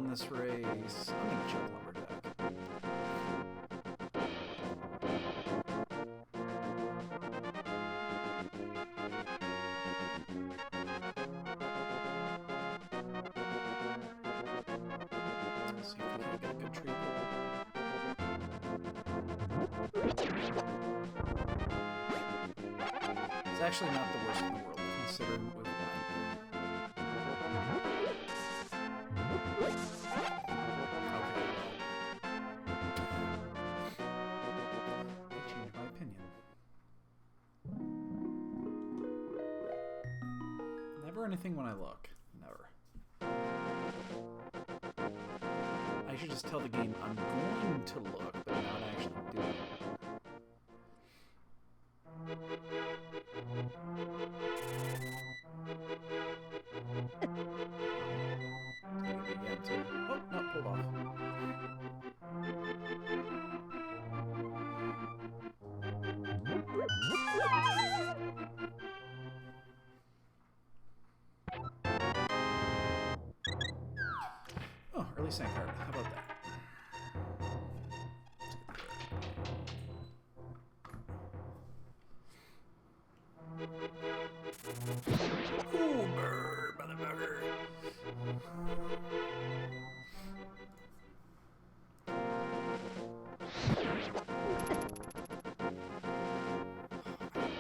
This race. I'm gonna check lumberjack. Let's see if we can get a good tree pull. It's actually not the worst in the world, considering what we've done. Anything when I look. Never. I should just tell the game I'm going to look, but not actually do it. Oh, no, pulled off. Oh, early sand card. How about that? Ooh, bird, motherfucker.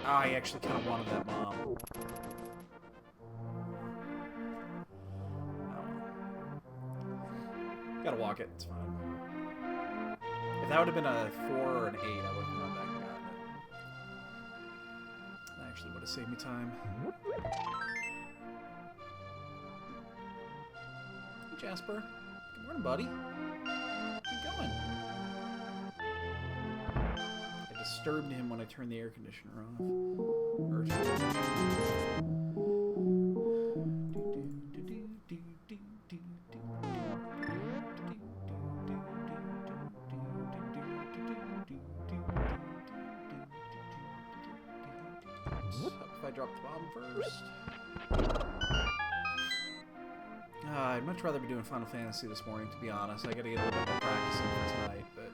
I actually kind of wanted that bomb. Gotta walk it, it's fine. If that would have been a 4 or an 8, I would have gone back and gotten it. That actually would have saved me time. Hey, Jasper. Good morning, buddy. Where you going? I disturbed him when I turned the air conditioner off. If I drop the bomb first. I'd much rather be doing Final Fantasy this morning, to be honest. I gotta get a little bit more practice in for tonight, but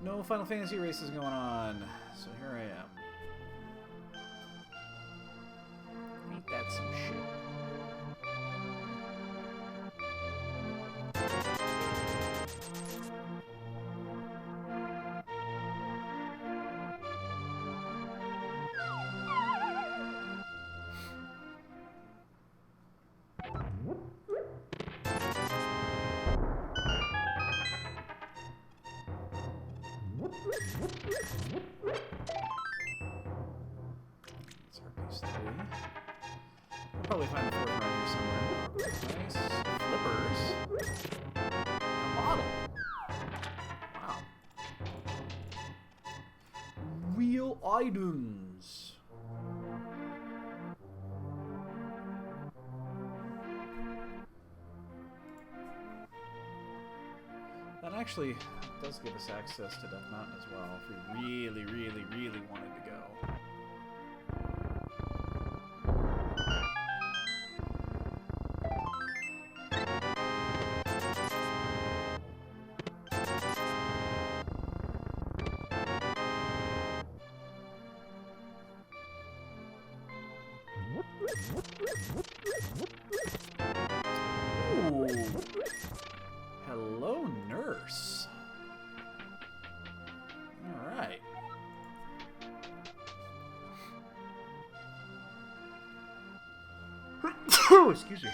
no Final Fantasy races going on, so here I am. Ain't that some shit? I'll probably find the 4th around here somewhere. Nice. Flippers. A model. Wow. Real items. That actually does give us access to Death Mountain as well, if we really, really, really wanted to go. Ooh. Hello, nurse. All right. Excuse me.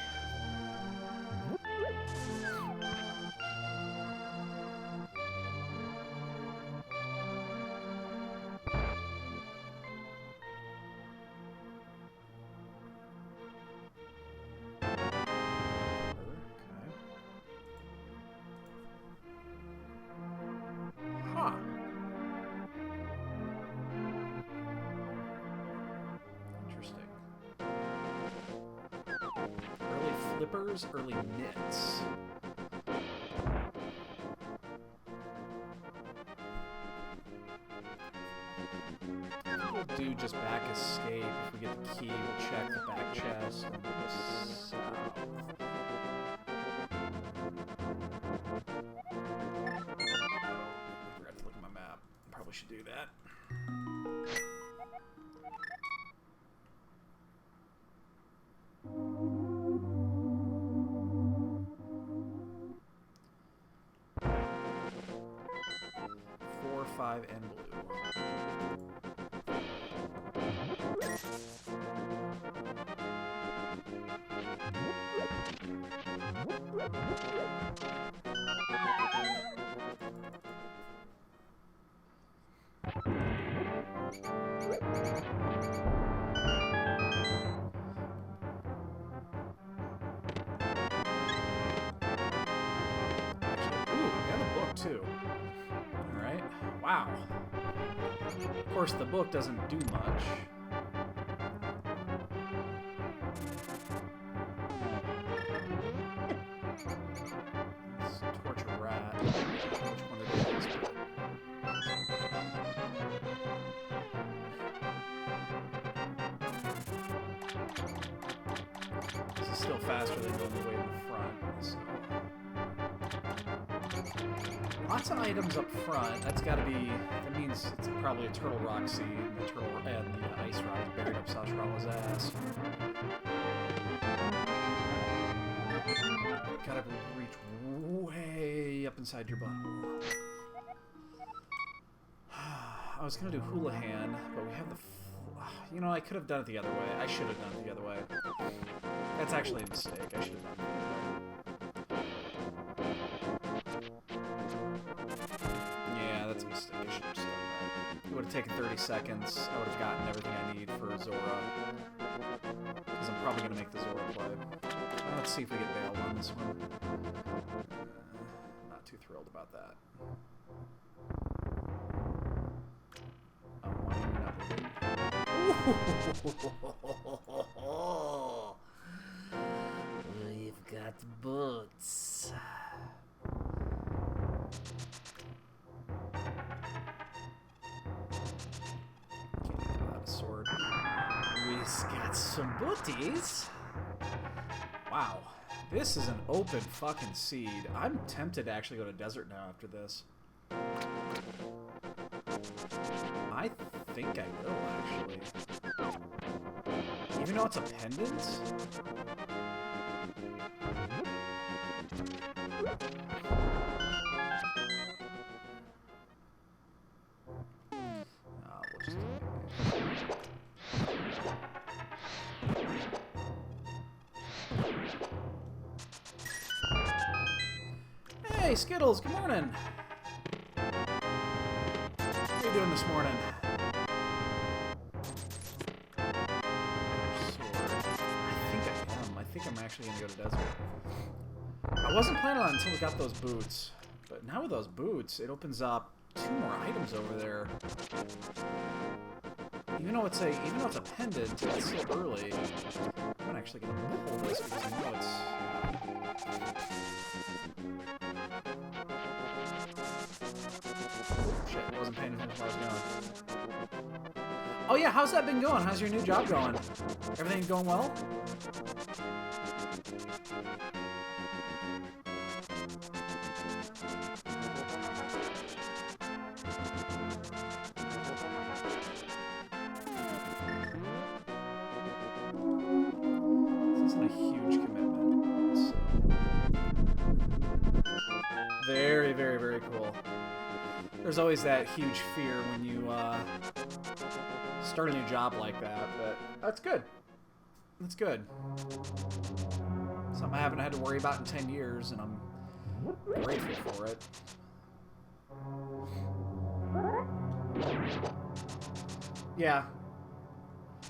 Interesting. Stars, early nits. We'll do just back escape. If we get the key, we'll check the back chest and we'll go south. I forgot to look at my map. Probably should do that. Four, 5, and blue. Too. All right. Wow. Of course, the book doesn't do much. Let's torch a rat. Which one it is? This is still faster than going the way in the front. So. Lots of items up front. That's got to be. That means it's probably a turtle rock seed. And the turtle and the ice rock is buried up Sashrawa's ass. Gotta reach way up inside your butthole. I was gonna do Houlihan, but we have the. You know, I could have done it the other way. I should have done it the other way. That's actually a mistake. I should have done it the other way. That's a mistake. I should have just done that. It would have taken 30 seconds. I would have gotten everything I need for Zora. Because I'm probably going to make the Zora play. Let's see if we get bailed on this one. Not too thrilled about that. Why are we not moving? We've got boots. Sword. We've got some booties. Wow. This is an open fucking seed. I'm tempted to actually go to desert now after this. I think I will, actually. Even though it's a pendant? We'll just Hey, Skittles, good morning. What are you doing this morning? I think I'm actually going to go to desert. I wasn't planning on it until we got those boots. But now with those boots, it opens up 2 more items over there. Even though it's a pendant, it's still early. I'm actually going to pull this because I know it's... Shit, I wasn't paying attention where I was going. Oh yeah, how's that been going? How's your new job going? Everything going well? This isn't a huge commitment. So. Very, very, very cool. There's always that huge fear when you start a new job like that, but that's good. That's good. Something I haven't had to worry about in 10 years, and I'm grateful for it. Yeah.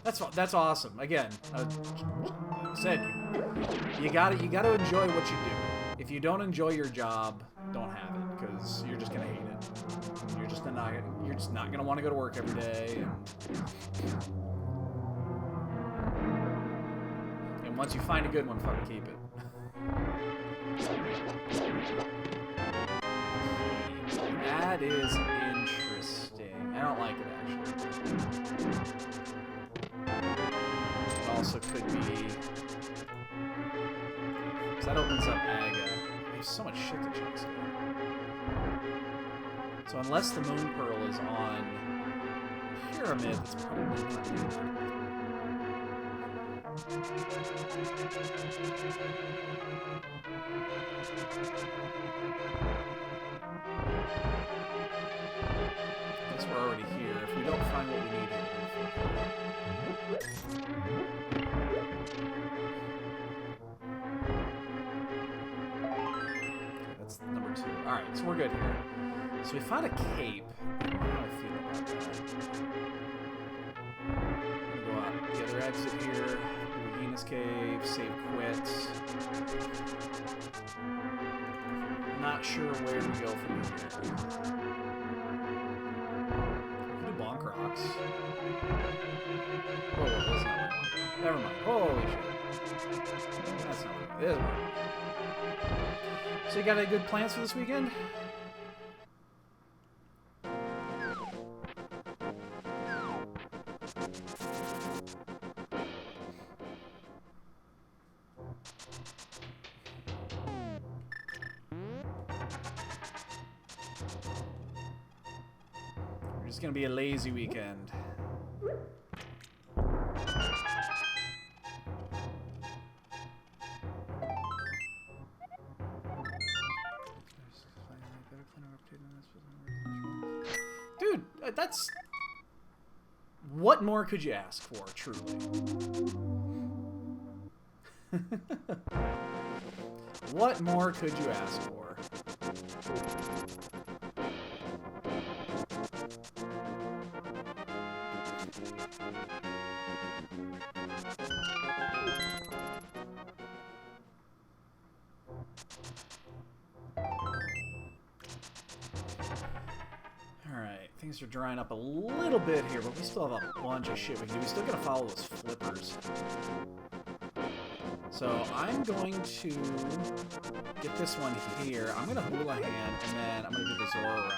That's awesome. Again, I said you gotta enjoy what you do. If you don't enjoy your job, don't have it, because you're just gonna hate it. You're just not gonna want to go to work every day. And once you find a good one, fucking keep it. That is interesting. I don't like it, actually. It also could be... because that opens up Aga. There's so much shit to chase here. So unless the Moon Pearl is on Pyramid, that's probably not good. I guess we're already here. If we don't find what we need here, okay, that's number 2. Alright, so we're good here. So we found a cape. How do I feel about that? I'm gonna go out the other exit here. Do Venus Cave, save quits. Not sure where we go from here. We do Bonk Rocks. Whoa, that's not what I want to do. Never mind. Holy shit. That's not what it is. So you got any good plans for this weekend? It's gonna be a lazy weekend. Dude, that's... what more could you ask for, truly? What more could you ask for? Alright, things are drying up a little bit here, but we still have a bunch of shit we can do. We still gotta follow those flippers. So I'm going to get this one here. I'm gonna Hula Hand, and then I'm gonna do the Zora route.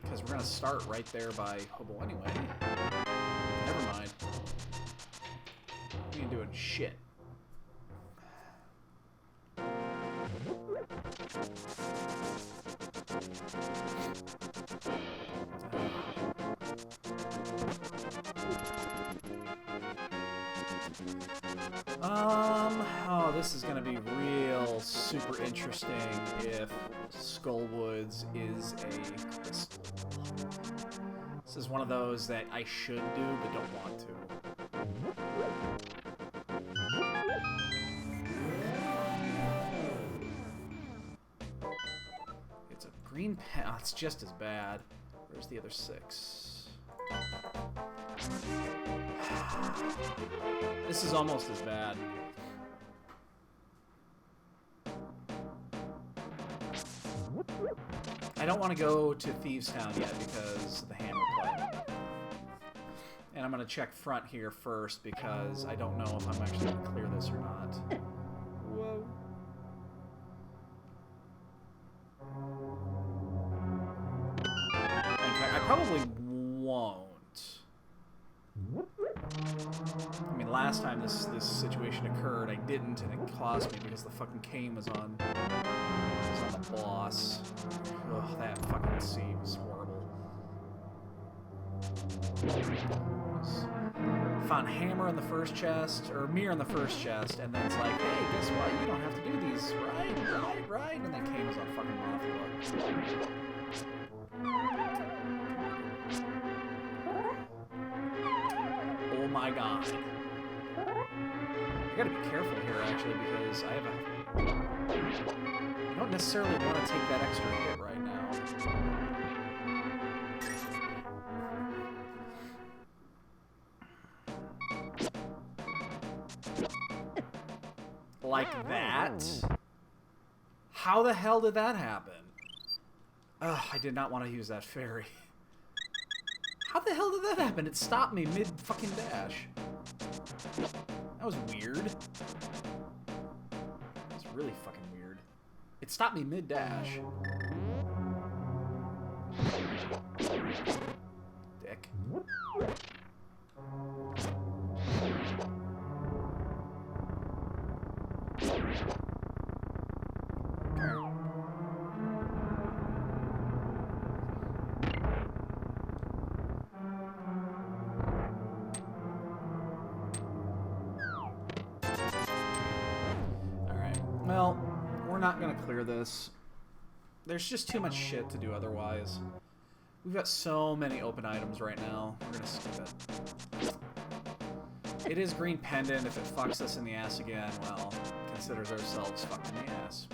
Because we're gonna start right there by Hobo anyway. Never mind. We ain't doing shit. Oh, this is gonna be real super interesting if Skullwoods is a crystal. This is one of those that I should do, but don't want to. It's a green pen. Oh, it's just as bad. Where's the other 6? This is almost as bad. I don't want to go to Thieves Town yet because of the hammer play. And I'm going to check front here first because I don't know if I'm actually going to clear this or not. Whoa. In fact, I probably won't. I mean, last time this situation occurred, I didn't, and it cost me because the fucking cane was on the boss. Ugh, that fucking seems horrible. Found hammer in the first chest, or mirror in the first chest, and then it's like, hey, guess what? You don't have to do these, right? And then cane was on fucking Mothula. Oh my god. I gotta be careful here, actually, because I have I don't necessarily want to take that extra hit right now. Like that? How the hell did that happen? Ugh, I did not want to use that fairy. How the hell did that happen? It stopped me mid-fucking dash. That was weird. It's really fucking weird. It stopped me mid-dash. Dick. Well, we're not going to clear this. There's just too much shit to do otherwise. We've got so many open items right now. We're going to skip it. It is green pendant. If it fucks us in the ass again, well, considers ourselves fucked in the ass.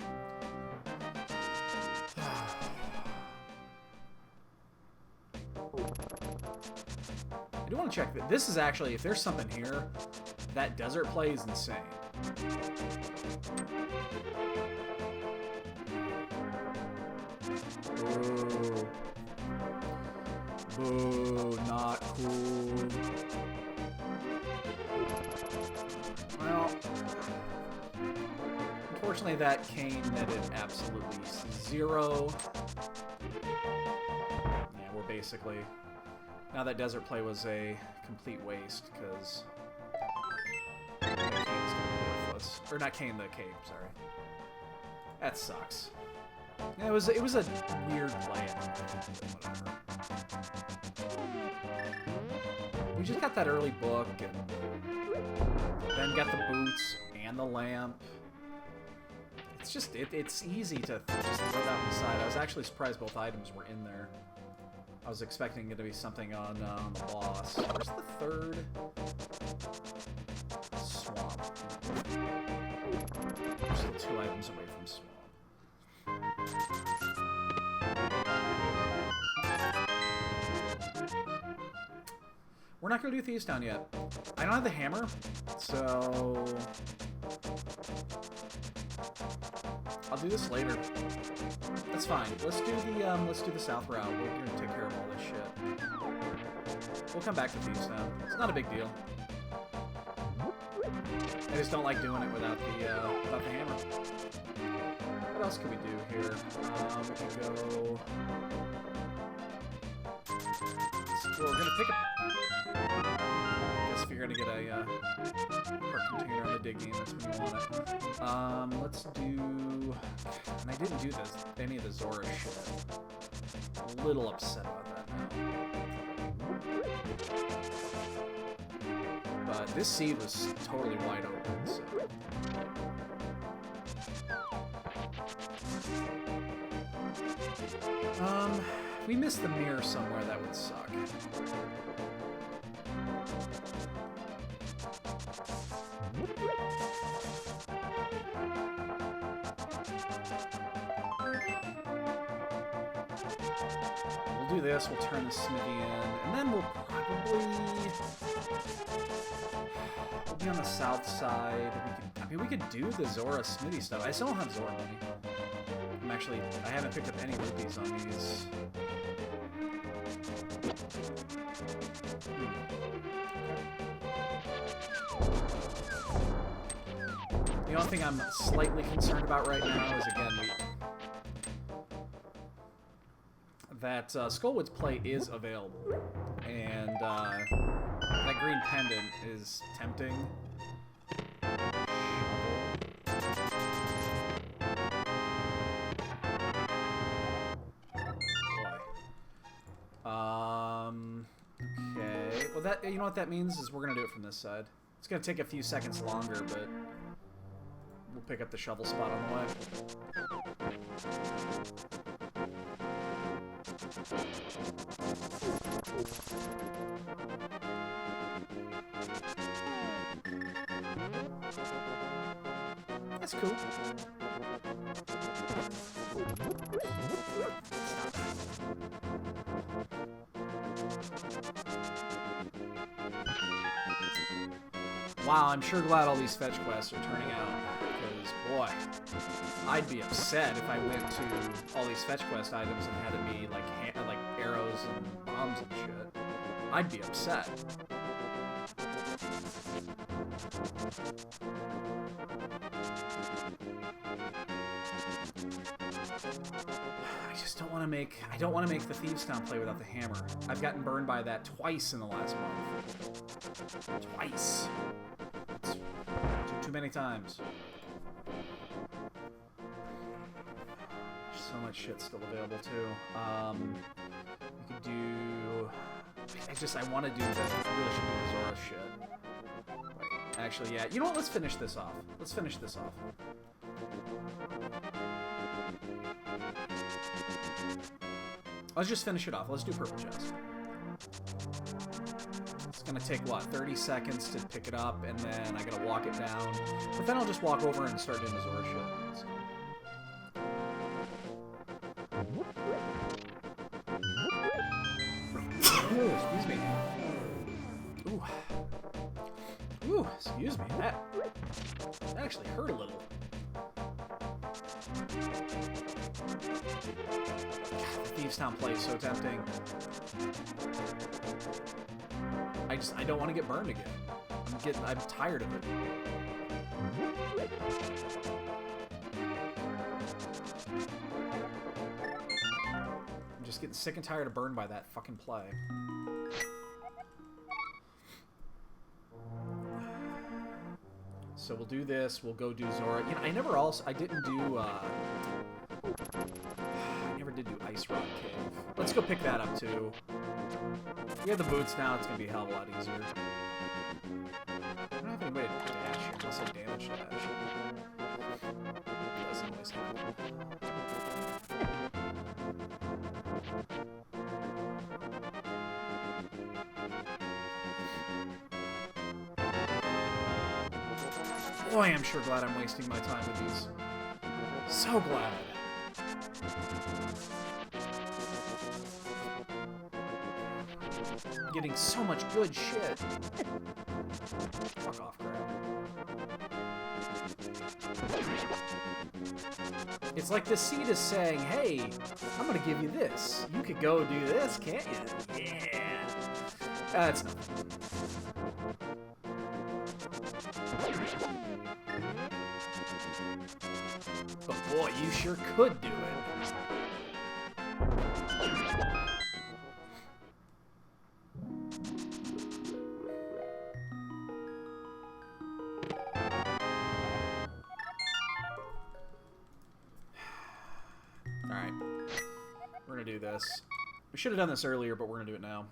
I do want to check that. This is actually, if there's something here, that desert play is insane. Boo. Boo, not cool. Well, unfortunately that cane netted absolutely zero. Yeah, we're basically... Now that desert play was a complete waste, because... the cane's gonna be worthless. Or not cane, the cape, sorry. That sucks. Yeah, it was a weird play. Whatever. We just got that early book, and then got the boots and the lamp. It's just it's easy to just throw that on the side. I was actually surprised both items were in there. I was expecting it to be something on the boss. Where's the third swamp? We're still 2 items away from swamp. We're not going to do Thieves Town yet. I don't have the hammer, so I'll do this later. That's fine. Let's do the south route. We're going to take care of all this shit. We'll come back to Thieves Town. It's not a big deal. I just don't like doing it without the hammer. What else can we do here? We can go... So we're gonna pick up... Guess if you're gonna get a perk container on the dig game, that's when you want it. Let's do... And I didn't do this, any of the Zora shit. I'm a little upset about that now. But this seed was totally wide open, so... If we missed the mirror somewhere, that would suck. We'll do this, we'll turn the smithy in, and then we'll probably... We'll be on the south side. We could do the Zora smithy stuff. I still don't have Zora money. I haven't picked up any rupees on these. The only thing I'm slightly concerned about right now is, again, that Skullwood's play is available, and that green pendant is tempting. Okay. Well, that, you know what that means is we're gonna do it from this side. It's gonna take a few seconds longer, but we'll pick up the shovel spot on the way. That's cool. Wow, I'm sure glad all these fetch quests are turning out, because, boy, I'd be upset if I went to all these fetch quest items and had to be, like arrows and bombs and shit. I'd be upset. I just don't want to make... I don't want to make the Thieves' Town play without the hammer. I've gotten burned by that twice in the last month. Twice. It's too many times. There's so much shit still available, too. We could do... I want to do the... I really should do the Zora shit. Wait, actually, yeah. You know what? Let's finish this off. Let's finish this off. Let's just finish it off. Let's do purple chest. It's gonna take, what, 30 seconds to pick it up, and then I gotta walk it down. But then I'll just walk over and start doing the Zora shit. So. Ooh, excuse me. Ooh. Ooh, excuse me. That actually hurt a little. Thieves' Town play is so tempting. I don't want to get burned again. I'm tired of it. I'm just getting sick and tired of burned by that fucking play. So we'll do this. We'll go do Zora. You know, I didn't do. I never did do Ice Rock Cave. Let's go pick that up too. We have the boots now. It's gonna be a hell of a lot easier. I don't have any way to dash here unless I damage dash. Doesn't always happen. Boy, I'm sure glad I'm wasting my time with these. So glad. Getting so much good shit. Fuck off, crap. It's like the seed is saying, hey, I'm gonna give you this. You could go do this, can't you? Yeah. That's nothing. But boy, you sure could do it. Alright. We're gonna do this. We should have done this earlier, but we're gonna do it now.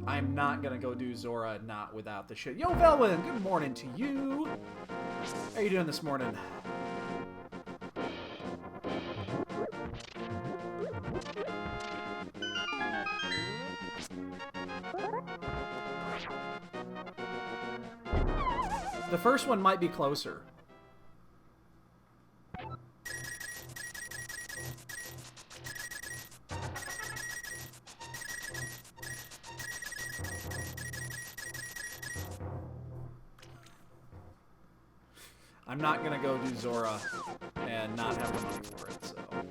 I'm not gonna go do Zora not without the shit. Yo, Velwin, good morning to you. How you doing this morning? The first one might be closer. I'm not gonna go do Zora and not have the money for it, so. I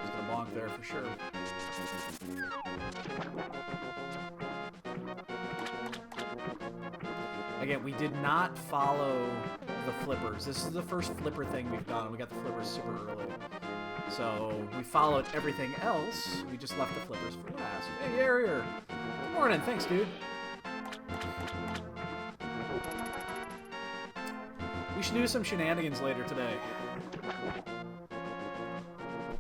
was gonna bonk there for sure. Again, we did not follow the flippers. This is the first flipper thing we've done. We got the flippers super early. So we followed everything else. We just left the flippers for last. Hey, Harrier. Good morning. Thanks, dude. We should do some shenanigans later today.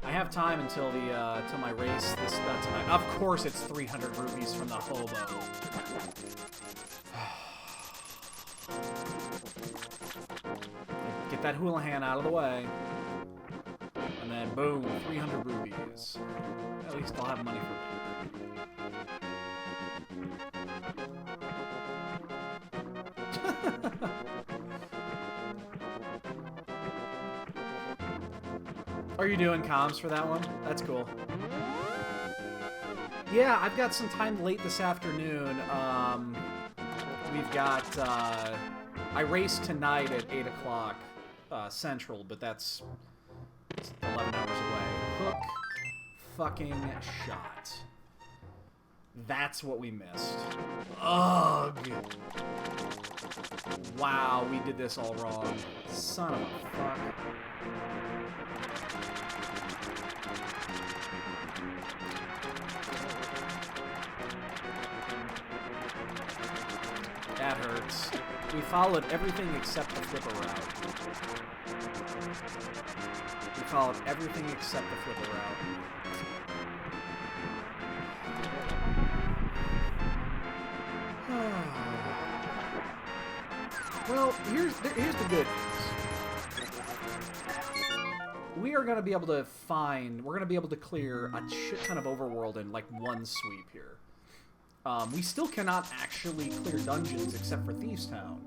I have time until the till my race this tonight. Of course, it's 300 rupees from the hobo. Get that Houlihan out of the way, and then boom, 300 rupees. At least I'll have money for later. Are you doing comms for that one? That's cool. Yeah, I've got some time late this afternoon. We've got, I race tonight at 8 o'clock Central, but that's 11 hours away. Hook fucking shot. That's what we missed. Ugh. Wow, we did this all wrong. Son of a fuck. That hurts. We followed everything except the flipper route. We followed everything except the flipper route. Well, here's the good news. We are going to be able to we're going to be able to clear a shit ton of overworld in like one sweep here. We still cannot actually clear dungeons except for Thieves Town.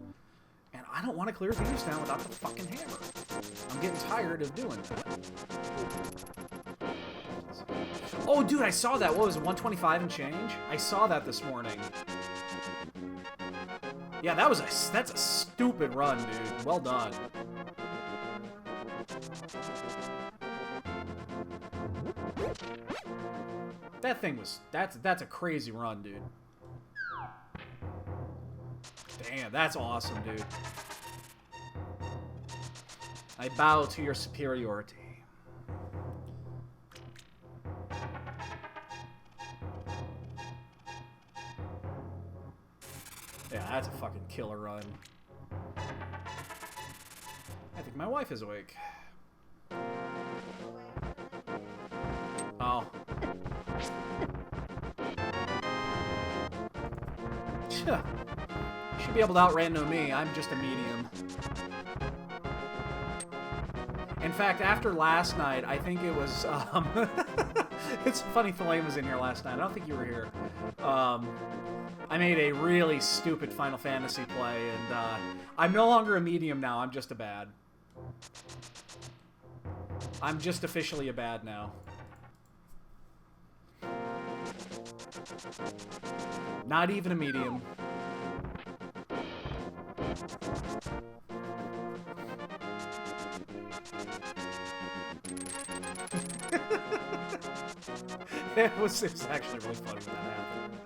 And I don't want to clear Thieves Town without the fucking hammer. I'm getting tired of doing that. Oh, dude, I saw that. What was it, 125 and change? I saw that this morning. Yeah, that's a stupid run, dude. Well done. That thing was... That's a crazy run, dude. Damn, that's awesome, dude. I bow to your superiority. Yeah, that's a fucking killer run. I think my wife is awake. Oh. Should be able to out-rando me. I'm just a medium. In fact, after last night, I think it was, it's funny Thalane was in here last night. I don't think you were here. I made a really stupid Final Fantasy play, and I'm no longer a medium now. I'm just a bad. I'm just officially a bad now. Not even a medium. It was actually really funny when that happened.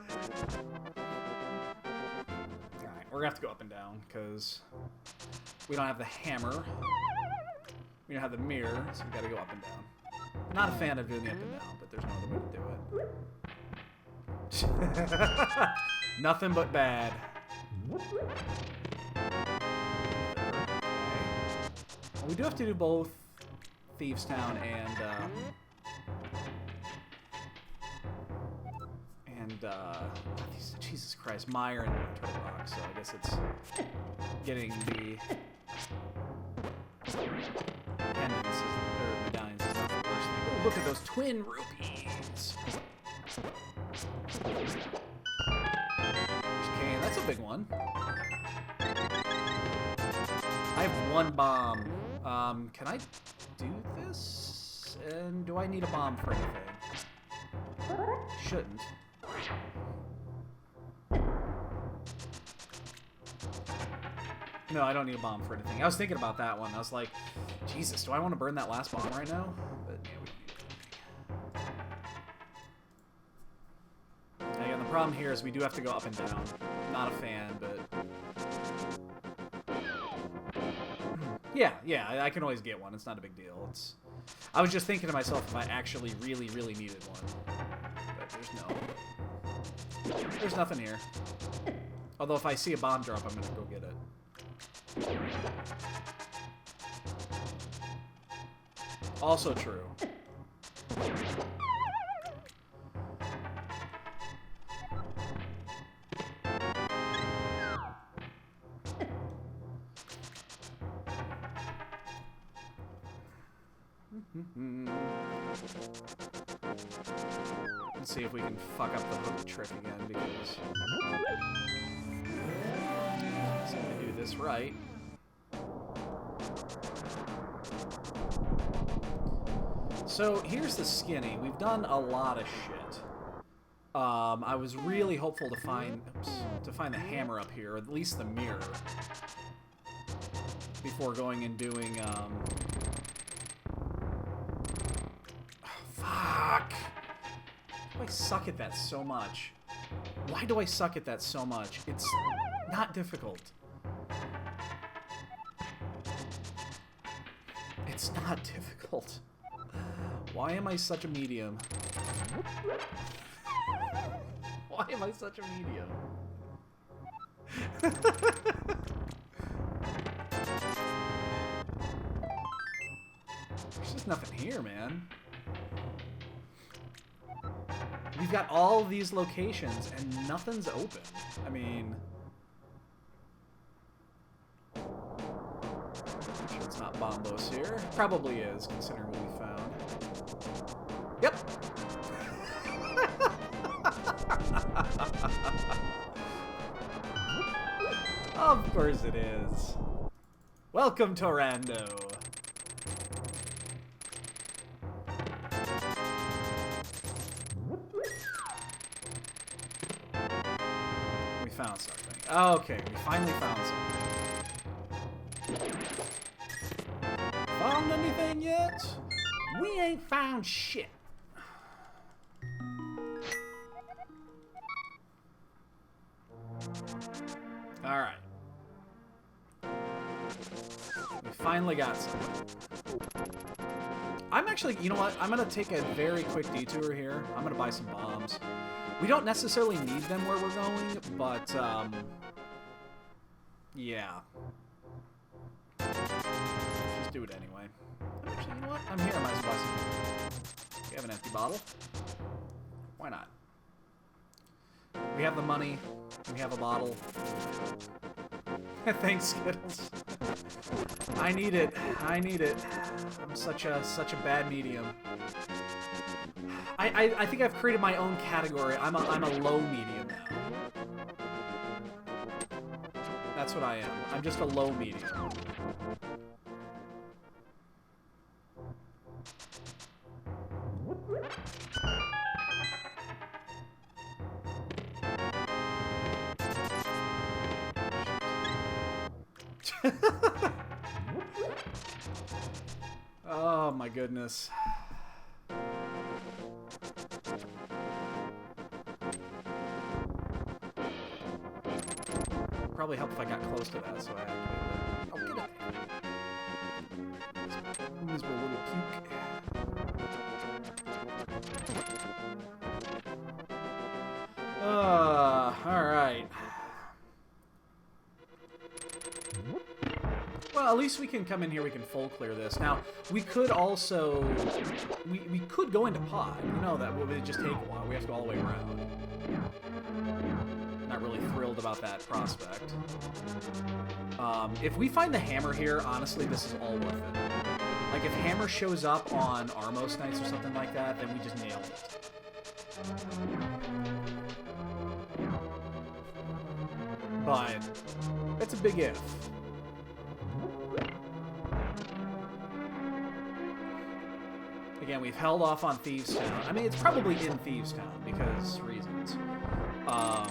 Alright, we're gonna have to go up and down, because we don't have the hammer. We don't have the mirror, so we gotta go up and down. Not a fan of doing the up and down, but there's no other way to do it. Nothing but bad. Okay. Well, we do have to do both Thieves Town and Jesus Christ, Meyer and Turtle Rock, so I guess it's getting the pendants or medallions is not the worst thing. Oh, look at those twin rupees! Okay, that's a big one. I have one bomb. Can I do this? And do I need a bomb for anything? Shouldn't. No, I don't need a bomb for anything. I was thinking about that one. I was like, Jesus, do I want to burn that last bomb right now? But yeah, we can do it. Again, the problem here is we do have to go up and down. Not a fan, but... Yeah, I can always get one. It's not a big deal. I was just thinking to myself if I actually really, really needed one. But there's nothing here. Although if I see a bomb drop, I'm gonna go get it. Also true. Let's see if we can fuck up the hook trick again, because I'm gonna do this right. So here's the skinny. We've done a lot of shit. I was really hopeful to find the hammer up here, or at least the mirror, before going and doing fuck! I suck at that so much. Why do I suck at that so much? It's not difficult. It's not difficult. Why am I such a medium? Why am I such a medium? There's just nothing here, man. We've got all these locations and nothing's open. I mean... I'm sure it's not Bombos here. Probably is, considering what we found. Yep! Of course it is. Welcome to Rando. We found something. Okay, we finally found something. Found anything yet? We ain't found shit. Alright. We finally got something. I'm actually, you know what? I'm going to take a very quick detour here. I'm going to buy some bombs. We don't necessarily need them where we're going, but, yeah. Just do it anyway. Actually, you know what? I'm here. I might as well buy some. We have an empty bottle. Why not? We have the money. We have a bottle. Thanks, Skittles. I need it. I need it. I'm such a bad medium. I think I've created my own category. I'm a low medium now. That's what I am. I'm just a low medium. Oh my goodness. Probably help if I got close to that, so I activated it. Oh, get it. Miserable little puke. Alright. Well, at least we can come in here, we can full clear this. Now, we could also... We could go into pod. You know, that would just take a while. We have to go all the way around. Not really thrilled about that prospect. If we find the hammer here, honestly, this is all worth it. Like, if hammer shows up on Armos Knights or something like that, then we just nailed it. But it's a big if. Again, we've held off on Thieves Town. I mean, it's probably in Thieves Town because reasons. But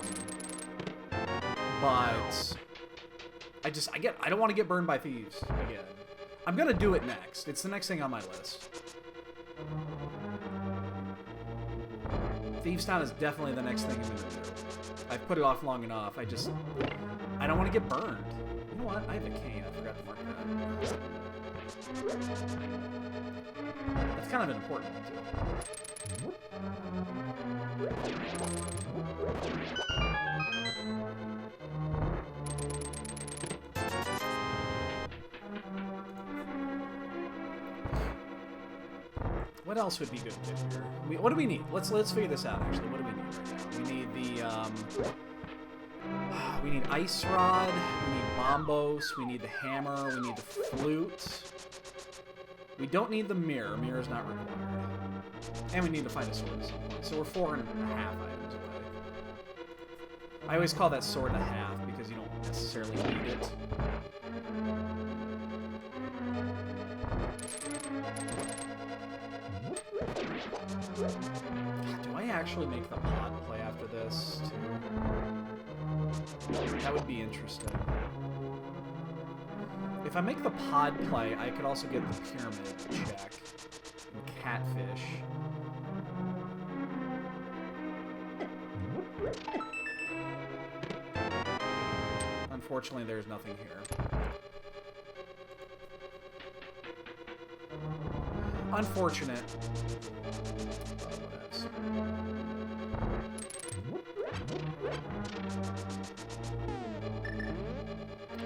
I don't want to get burned by thieves again. I'm gonna do it next. It's the next thing on my list. Thieves Town is definitely the next thing I'm gonna do. I've put it off long enough. I don't want to get burned. You know what? I have a cane. I forgot to mark that. That's kind of an important one, too. What else would be good to do here? What do we need? Let's figure this out, actually. What do we need right now? We need the, we need Ice Rod, we need Bombos, we need the Hammer, we need the Flute. We don't need the Mirror. Mirror is not required. And we need to find a sword at some point. So we're 4.5 items away. I always call that sword a half because you don't necessarily need it. Do I actually make the pod play after this, too? That would be interesting. If I make the pod play, I could also get the pyramid check. And catfish. Unfortunately, there's nothing here. Unfortunate. Whatevs.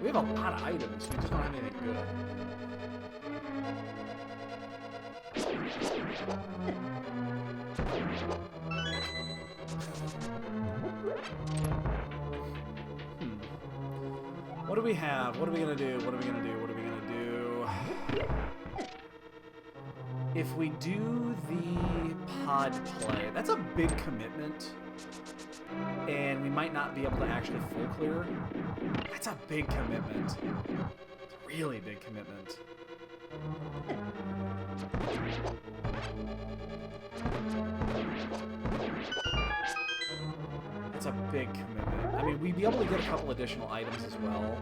We have a lot of items. We just don't have anything good. What do we have? What are we gonna do? What are we gonna do? What are we gonna do? If we do the pod play, that's a big commitment. And we might not be able to actually full clear. That's a big commitment. It's a really big commitment. That's a big commitment. I mean, we'd be able to get a couple additional items as well.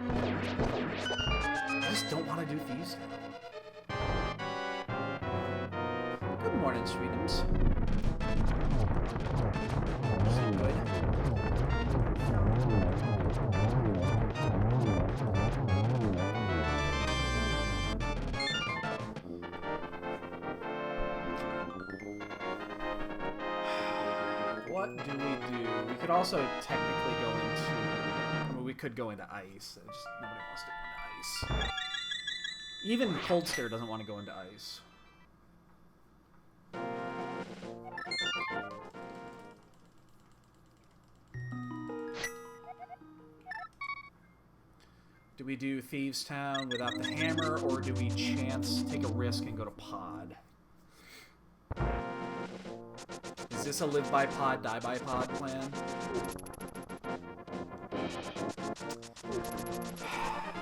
I just don't want to do Thieves Town. Good morning, sweetums. Good. What do we do? We could also technically go into... I mean, we could go into ice. Just nobody wants to go into ice. Even Cold Stare doesn't want to go into ice. Do we do Thieves Town without the hammer, or do we chance, take a risk, and go to pod? Is this a live by pod, die by pod plan?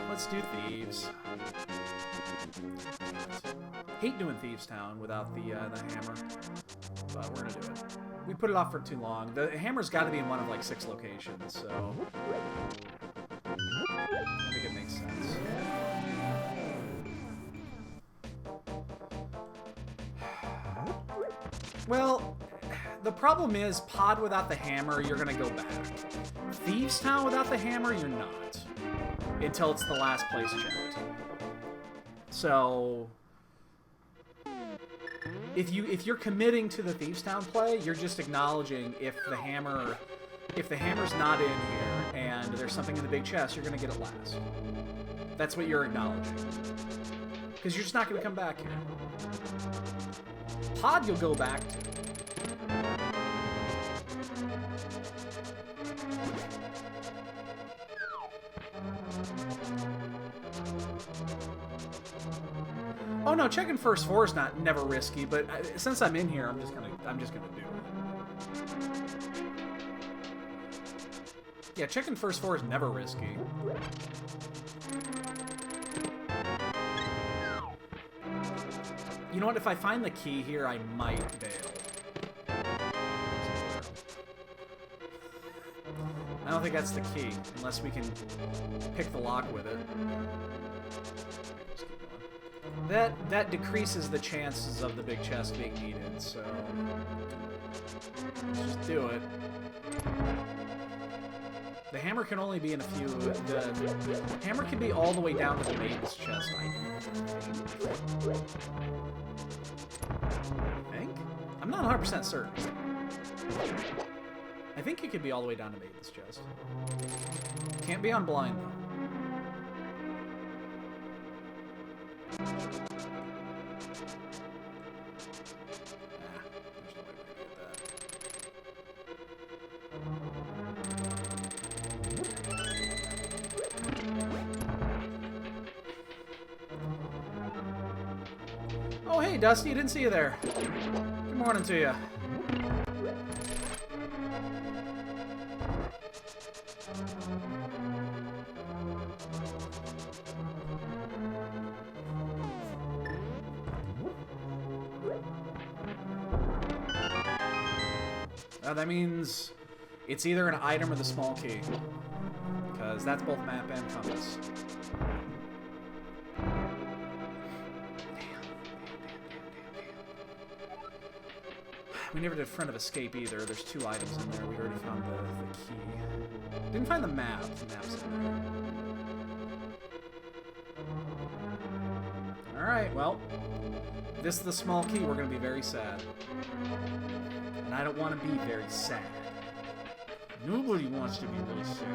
Let's do Thieves. Hate doing Thieves Town without the hammer, but we're gonna do it. We put it off for too long. The hammer's got to be in one of like 6 locations, so I think it makes sense. Well, the problem is, pod without the hammer, you're gonna go back. Thieves Town without the hammer, you're not. Until it's the last place checked. So, if you're committing to the Thieves Town play, you're just acknowledging if the hammer's not in here and there's something in the big chest, you're gonna get it last. That's what you're acknowledging. Because you're just not gonna come back here. Pod you'll go back to. Oh no, checking first 4 is never risky, but since I'm in here, I'm just gonna do it. Yeah, checking first 4 is never risky. You know what? If I find the key here, I might bail. I don't think that's the key, unless we can pick the lock with it. That decreases the chances of the big chest being needed, so let's just do it. The hammer can only be in a few. The hammer can be all the way down to the maiden's chest, I think? I'm not 100% certain. I think it could be all the way down to maiden's chest. Can't be on blind, though. Oh, hey, Dusty, didn't see you there. Good morning to you. That means it's either an item or the small key, because that's both map and compass. We never did Friend of Escape either. There's 2 items in there. We already found the key. Didn't find the map. The map's in there. Alright, well. If this is the small key, we're going to be very sad. And I don't want to be very sad. Nobody wants to be really sad.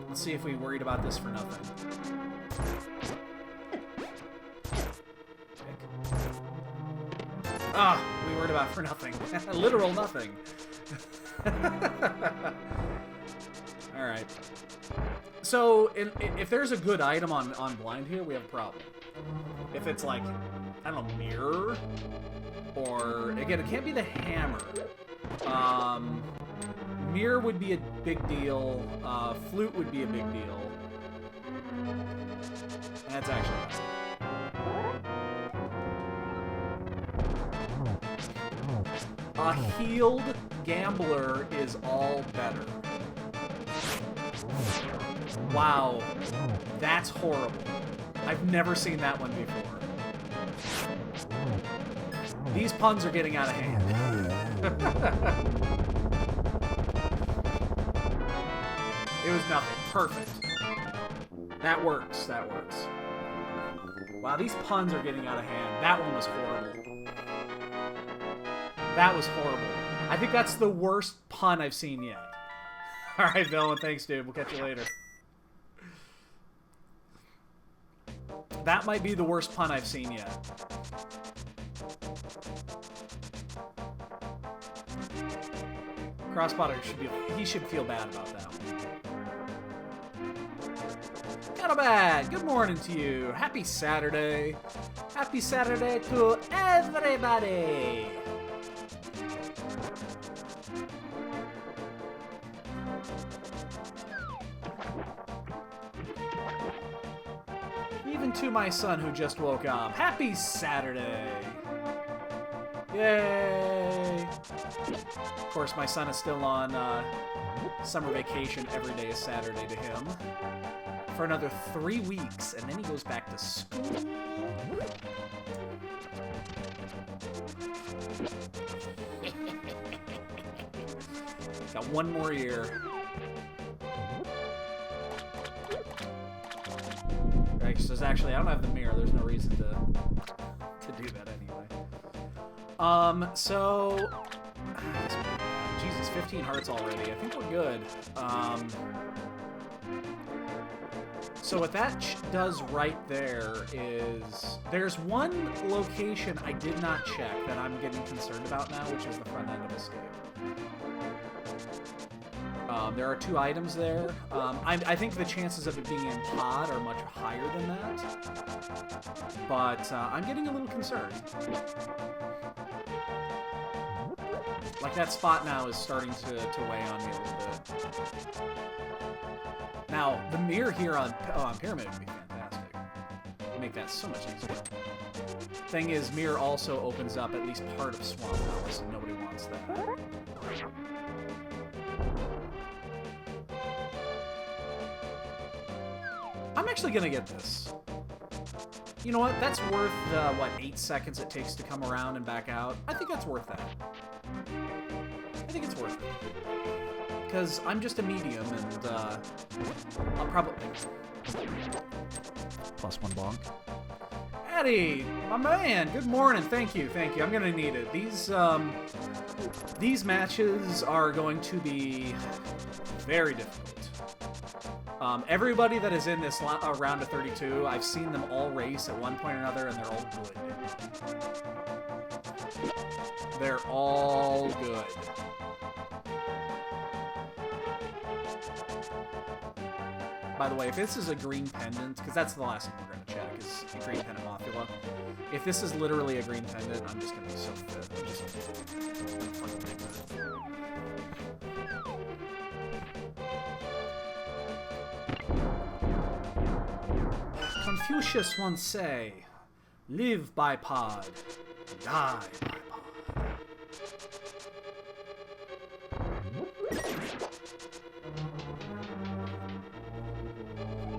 Let's see if we worried about this for nothing. Ah, we worried about for nothing. Literal nothing. Alright. So, if there's a good item on blind here, we have a problem. If it's like, I don't know, mirror, or, again, it can't be the hammer. Mirror would be a big deal. Flute would be a big deal. That's actually bad. A healed gambler is all better. Wow. That's horrible. I've never seen that one before. These puns are getting out of hand. It was nothing. Perfect. That works. That works. Wow, these puns are getting out of hand. That one was horrible. That was horrible. I think that's the worst pun I've seen yet. Alright, villain. Thanks, dude. We'll catch you later. That might be the worst pun I've seen yet. Crossbotter he should feel bad about that one. Bad. Good morning to you. Happy Saturday. Happy Saturday to everybody. Even to my son who just woke up. Happy Saturday. Yay. Of course, my son is still on summer vacation. Every day is Saturday to him. For another 3 weeks, and then he goes back to school. Got 1 more year. Right, so actually, I don't have the mirror. There's no reason to do that anyway. So... Jesus, 15 hearts already. I think we're good. So what that does right there is, there's one location I did not check that I'm getting concerned about now, which is the front end of Escape. There are 2 items there. I think the chances of it being in pod are much higher than that. But I'm getting a little concerned. Like, that spot now is starting to weigh on me a little bit. Now, the mirror here on Pyramid would be fantastic. Make that so much easier. Thing is, mirror also opens up at least part of Swamp House, and nobody wants that. I'm actually gonna get this. You know what? That's worth the, what, 8 seconds it takes to come around and back out? I think that's worth that. I think it's worth it. Because I'm just a medium, and I'll probably... +1 bonk. Eddie, my man, good morning. Thank you, thank you. I'm gonna need it. These matches are going to be very difficult. Everybody that is in this round of 32, I've seen them all race at one point or another, and they're all good. They're all good. By the way, if this is a green pendant, because that's the last thing we're going to check, is a green pendant Mothula. If this is literally a green pendant, I'm just going to be so fit. I'm just fucking take that. Confucius once say, live by pod, die by pod.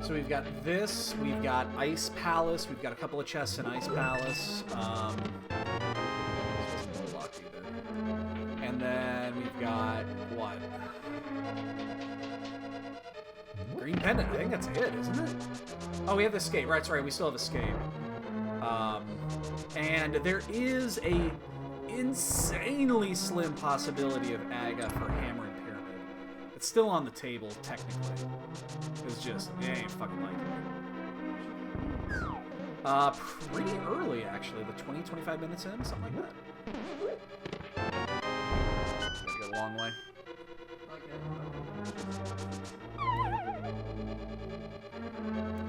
So So we've got this, we've got Ice Palace, we've got a couple of chests in Ice Palace. This wasn't no luck either. And then we've got, what? Green Pendant, I think that's it, isn't it? Oh, we have the Escape, right, sorry, we still have Escape. And there is a insanely slim possibility of Aga for Hammer and Pyramid. It's still on the table, technically. It's just, it ain't fucking like it. Pretty early, actually. The 20-25 minutes in, something like that. Gotta go a long way.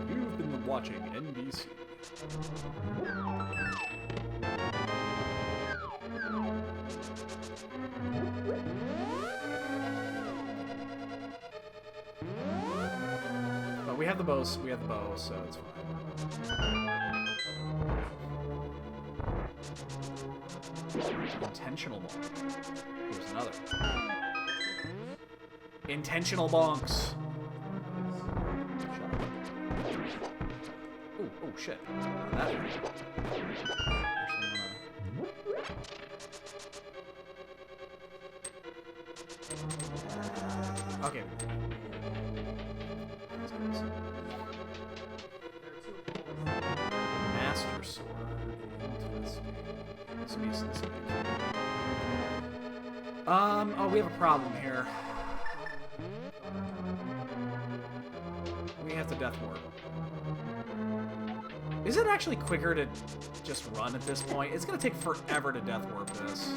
You've been watching NBC. But we have the bow, so it's fine. Intentional bonk. Here's another. Intentional bonks. Oh shit. That okay. Master Sword. Oh, we have a problem here. We have to Death Warp. Is it actually quicker to just run at this point? It's gonna take forever to Death Warp this.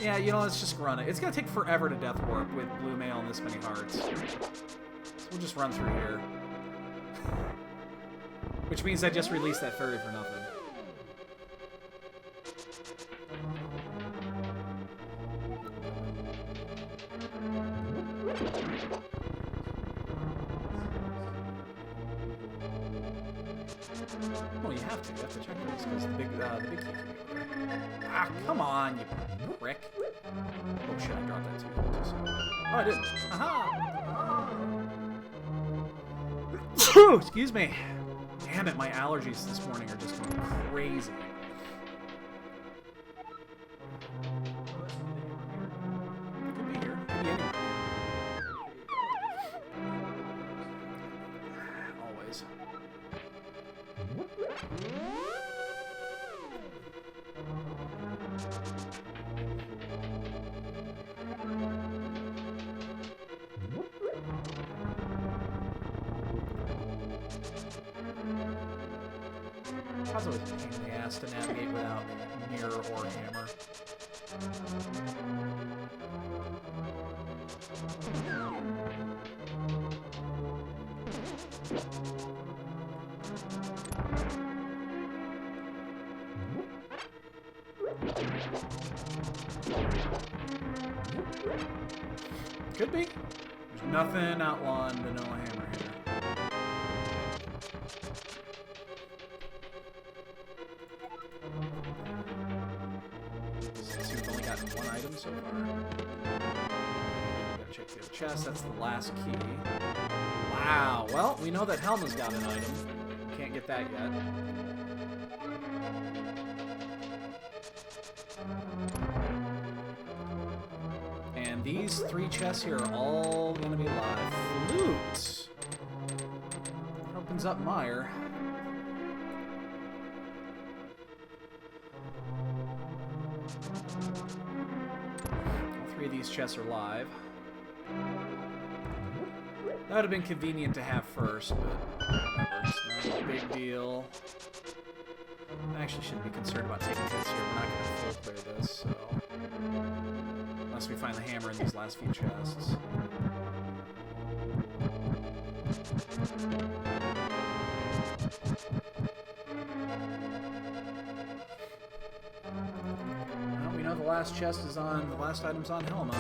Yeah, you know, let's just run it. It's gonna take forever to Death Warp with blue mail and this many hearts. So we'll just run through here. Which means I just released that fairy for nothing. Oh, you have to check this because the big key can be over there. Ah, come on, you prick. Oh shit, I dropped that too soon. Oh, I didn't. Aha! Excuse me. Damn it, my allergies this morning are just going crazy. Could be here. Could be anywhere. Always. That's always a pain in the ass to navigate without mirror or hammer. Could be. There's nothing outlawing vanilla hammer here. Since we've only gotten one item so far. Gotta check the other chest. That's the last key. Wow. Well, we know that Helma's got an item. Can't get that yet. And these three chests here are all gonna be live. Flute! Opens up Meyer. All three of these chests are live. That would have been convenient to have first, but whatever. It's not a big deal. I actually shouldn't be concerned about taking hits here. We're not going to full clear this, so... Unless we find the hammer in these last few chests. Well, we know the last chest is on... The last item's on Helma.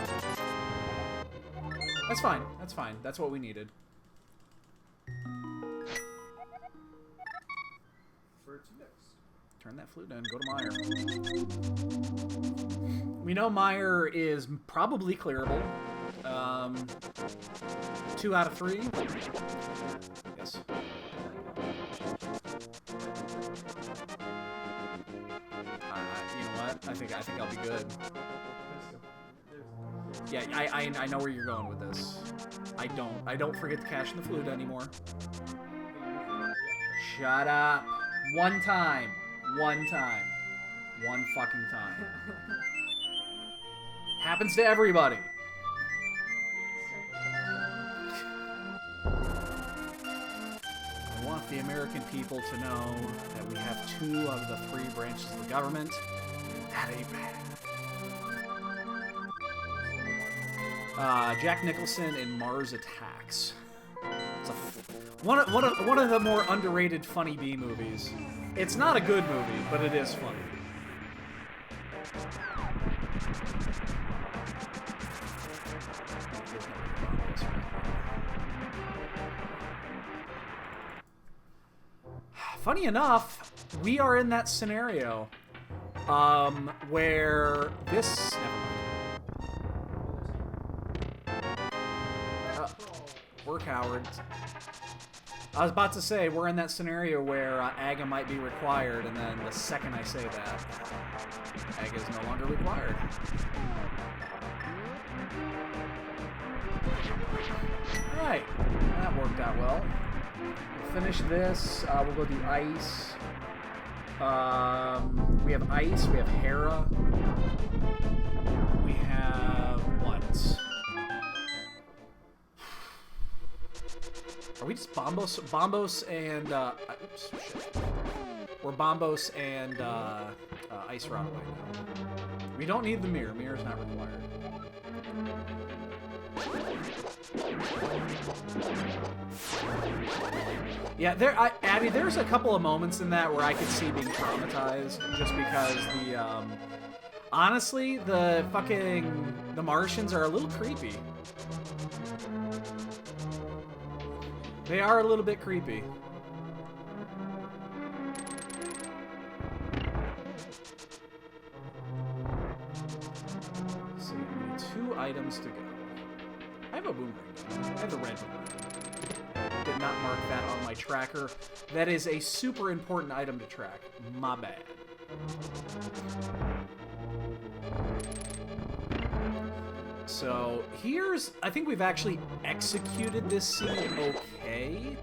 That's fine. That's fine. That's what we needed. Where to next? Turn that flute down. Go to Meyer. We know Meyer is probably clearable. 2 out of 3. Yes. You know what? I think I'll be good. Yeah, I know where you're going with this. I don't forget to cash in the flute anymore. Shut up. One time. One fucking time. Happens to everybody. I want the American people to know that we have 2 of the 3 branches of the government. That ain't bad. Jack Nicholson in Mars Attacks. It's one of the more underrated funny B movies. It's not a good movie, but it is funny. Funny enough, we are in that scenario where this... we're cowards. I was about to say, we're in that scenario where AGA might be required, and then the second I say that, AGA is no longer required. Alright, that worked out well. We'll finish this, we'll go do ice. We have ice, we have Hera. We have what? Are we just Bombos and, oops, shit. We're Bombos and, Ice Rod away now. We don't need the mirror. Mirror's not required. Yeah, Abby, there's a couple of moments in that where I could see being traumatized just because honestly, the Martians are a little creepy. They are a little bit creepy. Let's see, we need 2 items to go. I have a boomerang. I have the red boomerang. Did not mark that on my tracker. That is a super important item to track. My bad. So here's, I think we've actually executed this scene okay,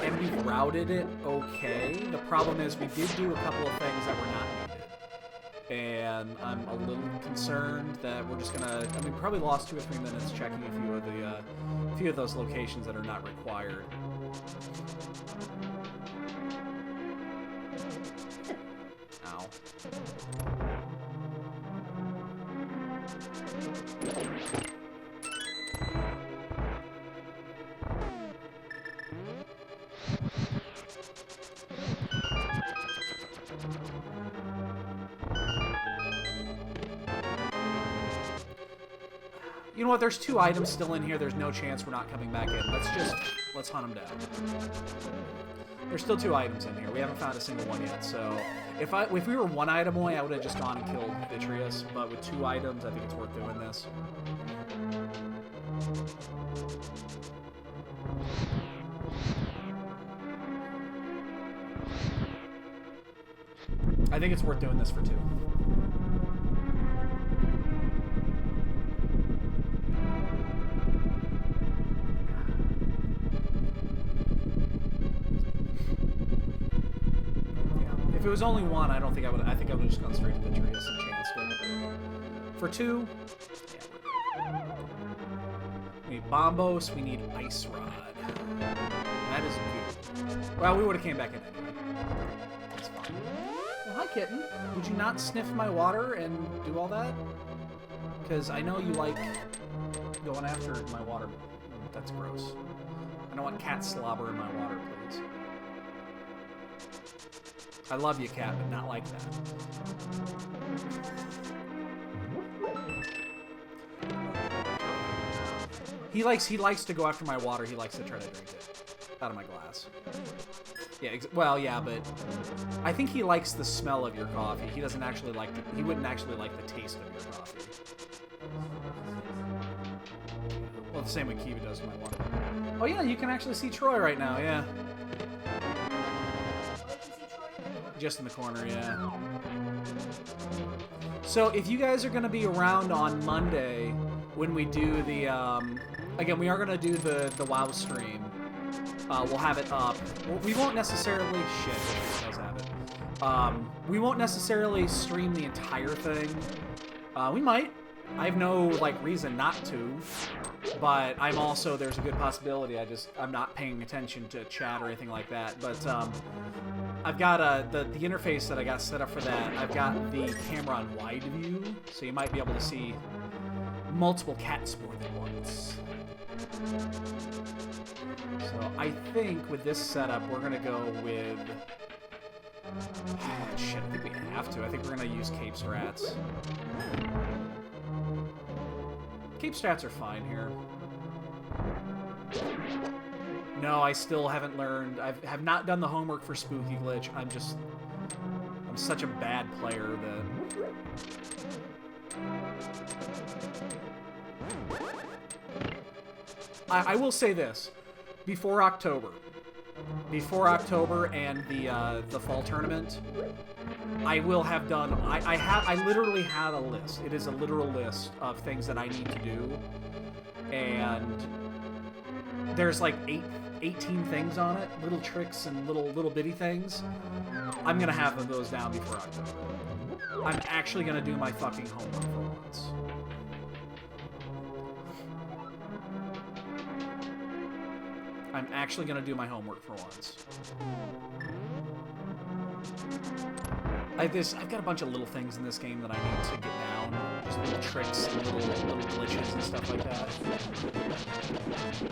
and we've routed it okay. The problem is we did do a couple of things that were not needed, and I'm a little concerned that we're just gonna, I mean, probably lost 2 or 3 minutes checking a few of those locations that are not required. Ow. You know what? There's 2 items still in here. There's no chance we're not coming back in. Let's hunt them down. There's still 2 items in here. We haven't found a single one yet. So if we were 1 item away, I would have just gone and killed Vitreous. But with 2 items, I think it's worth doing this. I think it's worth doing this for 2. If it was only 1, I don't think I would. I think I would have just gone straight to Vitreous and chanced it. For 2, yeah. We need Bombos. We need Ice Rod. That is good. Well, we would have came back in anyway. That's fine. Well, hi, kitten. Would you not sniff my water and do all that? Because I know you like going after my water. That's gross. I don't want cat slobber in my water, please. I love you, cat, but not like that. He likes to go after my water. He likes to try to drink it out of my glass. Yeah, well, yeah, but I think he likes the smell of your coffee. He doesn't actually like he wouldn't actually like the taste of your coffee. Well, the same way Kiva does in my one. Oh yeah, you can actually see Troy right now, yeah. Just in the corner, yeah. So if you guys are going to be around on Monday when we do the, again, we are going to do the WoW stream. We'll have it up. We won't necessarily, shit, it does have it. We won't necessarily stream the entire thing. We might. I have no, like, reason not to. But I'm also, there's a good possibility I'm not paying attention to chat or anything like that. But, I've got the interface that I got set up for that. I've got the camera on wide view, so you might be able to see multiple cats more than once. So I think with this setup, we're gonna go with. Shit, I think we have to. I think we're gonna use Cape Strats. Cape Strats are fine here. No, I still haven't learned. I have not done the homework for Spooky Glitch. I'm such a bad player that... I will say this. Before October and the fall tournament, I will have done... I literally have a list. It is a literal list of things that I need to do. And there's like 18 things on it, little tricks and little bitty things. I'm gonna have those down before October. I'm actually gonna do my fucking homework for once. I'm actually gonna do my homework for once. I've got a bunch of little things in this game that I need to get down. Just little tricks and little glitches and stuff like that.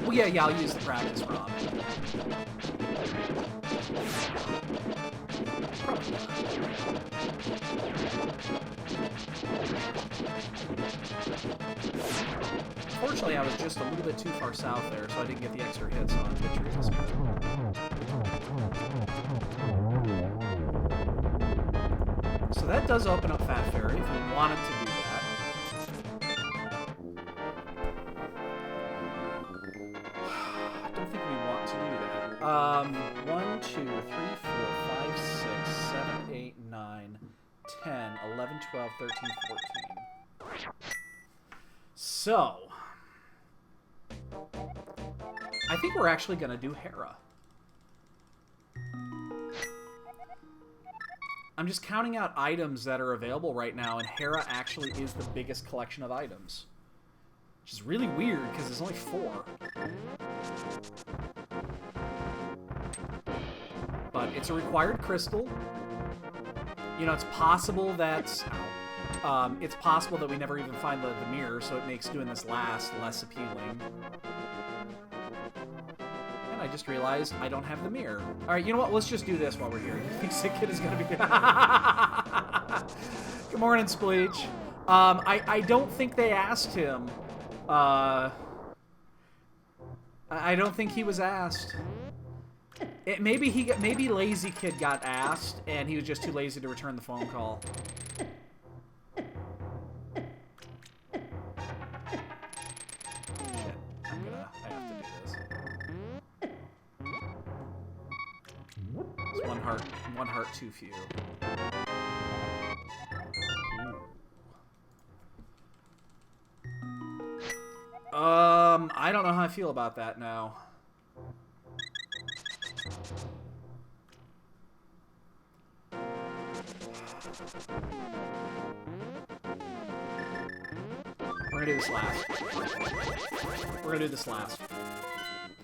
Well, yeah, I'll use the practice ROM. Probably not. Fortunately, I was just a little bit too far south there, so I didn't get the extra hits on Vitreous. So that does open up Fat Fairy if we wanted to do that. I don't think we want to do that. 1, 2, 3, 4, 5, 6, 7, 8, 9, 10, 11, 12, 13, 14. So, I think we're actually going to do Hera. I'm just counting out items that are available right now, and Hera actually is the biggest collection of items. Which is really weird, because there's only 4. But it's a required crystal. You know, it's possible that... it's possible that we never even find the mirror, so it makes doing this last less appealing. And I just realized I don't have the mirror. Alright, you know what? Let's just do this while we're here. You think Sick Kid is gonna be... Good morning, Spleech. I don't think they asked him. I don't think he was asked. Maybe Lazy Kid got asked, and he was just too lazy to return the phone call. One heart too few. I don't know how I feel about that now. We're gonna do this last. We're gonna do this last.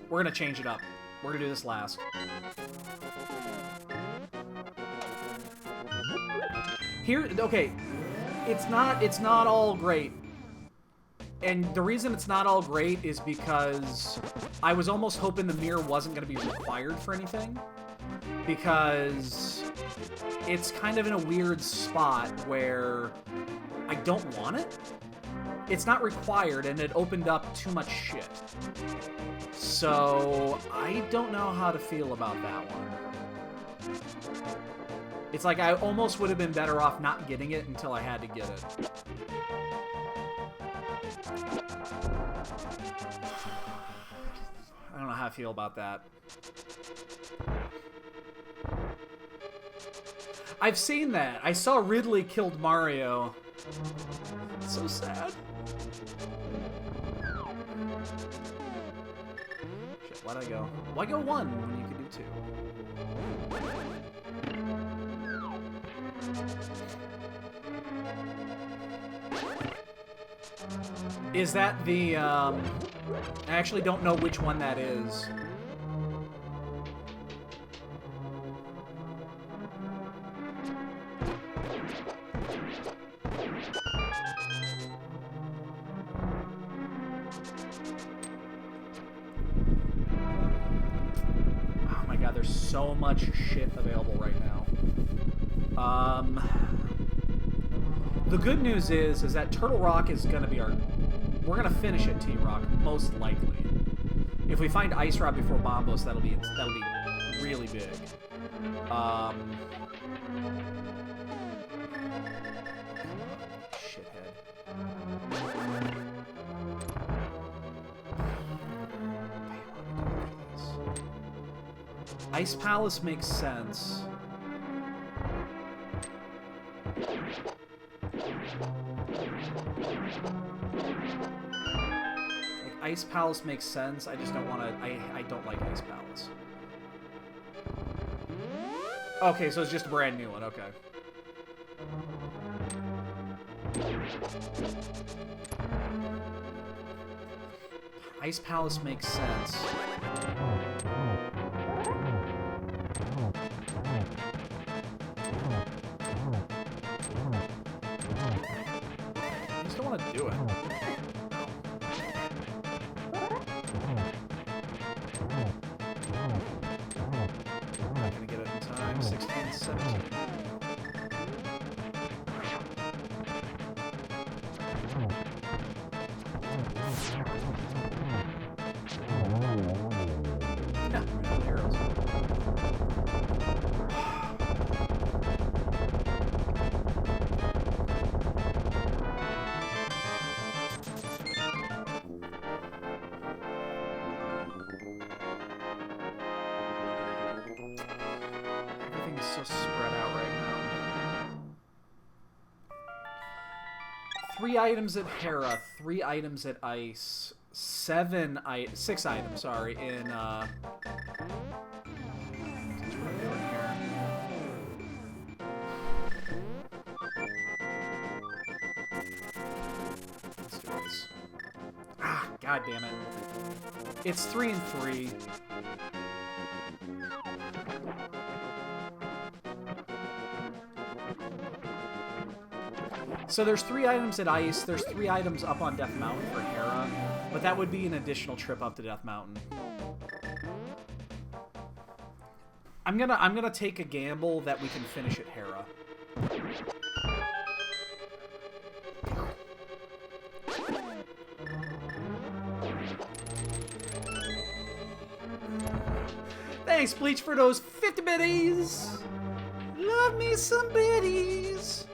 We're gonna change it up. We're gonna do this last. Here, okay, it's not all great. And the reason it's not all great is because I was almost hoping the mirror wasn't going to be required for anything. Because it's kind of in a weird spot where I don't want it. It's not required, and it opened up too much shit. So, I don't know how to feel about that one. It's like I almost would have been better off not getting it until I had to get it. I don't know how I feel about that. I've seen that. I saw Ridley killed Mario. It's so sad. Shit, why'd I go? Why go one when you could do two? Is that the, I actually don't know which one that is. Oh my god, there's so much shit available right now. The good news is that Turtle Rock is gonna be our... We're gonna finish at T-Rock, most likely. If we find Ice Rod before Bombos, that'll be really big. Shithead. Ice Palace makes sense. Ice Palace makes sense. I just don't want to... I don't like Ice Palace. Okay, so it's just a brand new one. Okay. Ice Palace makes sense. I just don't want to do it. Not gonna get it in time. 16, 17. Yeah, arrows. Everything's so spread out right now. 3 items at Hera, 3 items at Ice, 6 items, sorry, in, what am I doing here? Let's do this. Ah, god damn it. It's 3 and 3. So there's 3 items at Ice, there's 3 items up on Death Mountain for Hera, but that would be an additional trip up to Death Mountain. I'm gonna take a gamble that we can finish at Hera. Thanks, Bleach, for those 50 biddies! Love me some biddies!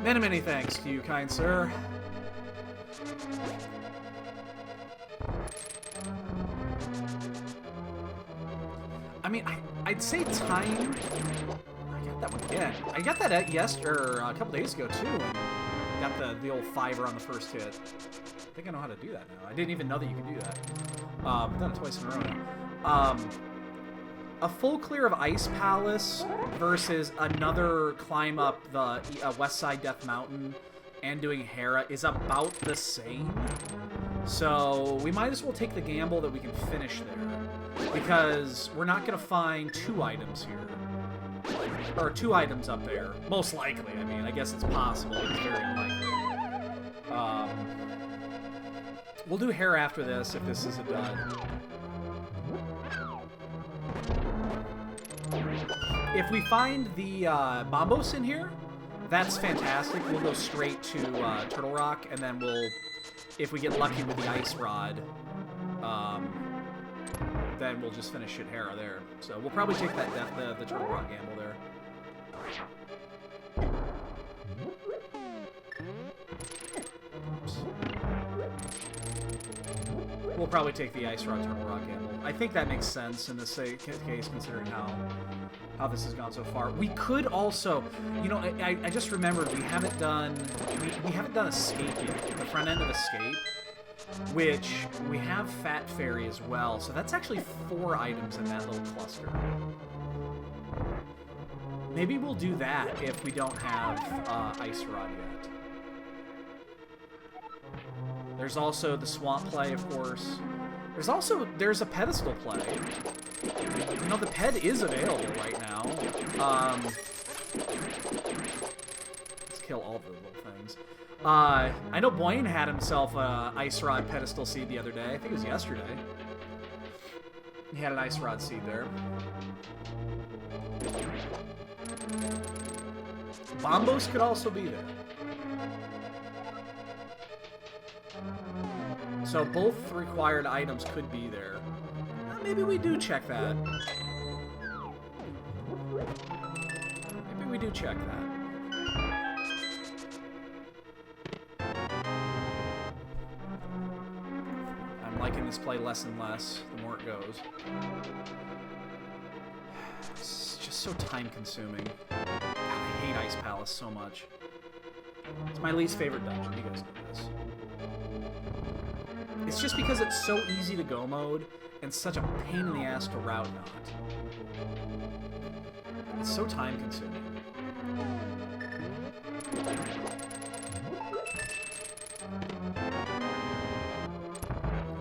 Many, many thanks to you, kind sir. I mean, I'd say time. I got that one again. I got that a couple days ago too. And got the old 5er on the first hit. I think I know how to do that now. I didn't even know that you could do that. I've done it twice in a row now. A full clear of Ice Palace versus another climb up the west side Death Mountain and doing Hera is about the same. So we might as well take the gamble that we can finish there. Because we're not going to find 2 items here. Or 2 items up there. Most likely. I mean, I guess it's possible. It's very unlikely. We'll do Hera after this if this is a dud. If we find the Bombos in here, that's fantastic. We'll go straight to Turtle Rock, and then we'll, if we get lucky with the Ice Rod, then we'll just finish at Hera there. So we'll probably take that the Turtle Rock gamble there. Oops. we'll probably take the Ice Rod Turtle Rock gamble. I think that makes sense in this case, considering how this has gone so far. We could also, you know, I just remembered we haven't done Escape yet, the front end of Escape, which we have Fat Fairy as well. So that's actually 4 items in that little cluster. Maybe we'll do that if we don't have Ice Rod yet. There's also the Swamp play, of course. There's a pedestal play. You know, the ped is available right now. Let's kill all the little things. I know Boyne had himself a Ice Rod pedestal seed the other day. I think it was yesterday. He had an Ice Rod seed there. Bombos could also be there. So both required items could be there. Maybe we do check that. Maybe we do check that. I'm liking this play less and less the more it goes. It's just so time-consuming. God, I hate Ice Palace so much. It's my least favorite dungeon. You guys know this. It's just because it's so easy to go mode and such a pain in the ass to route not. It's so time consuming.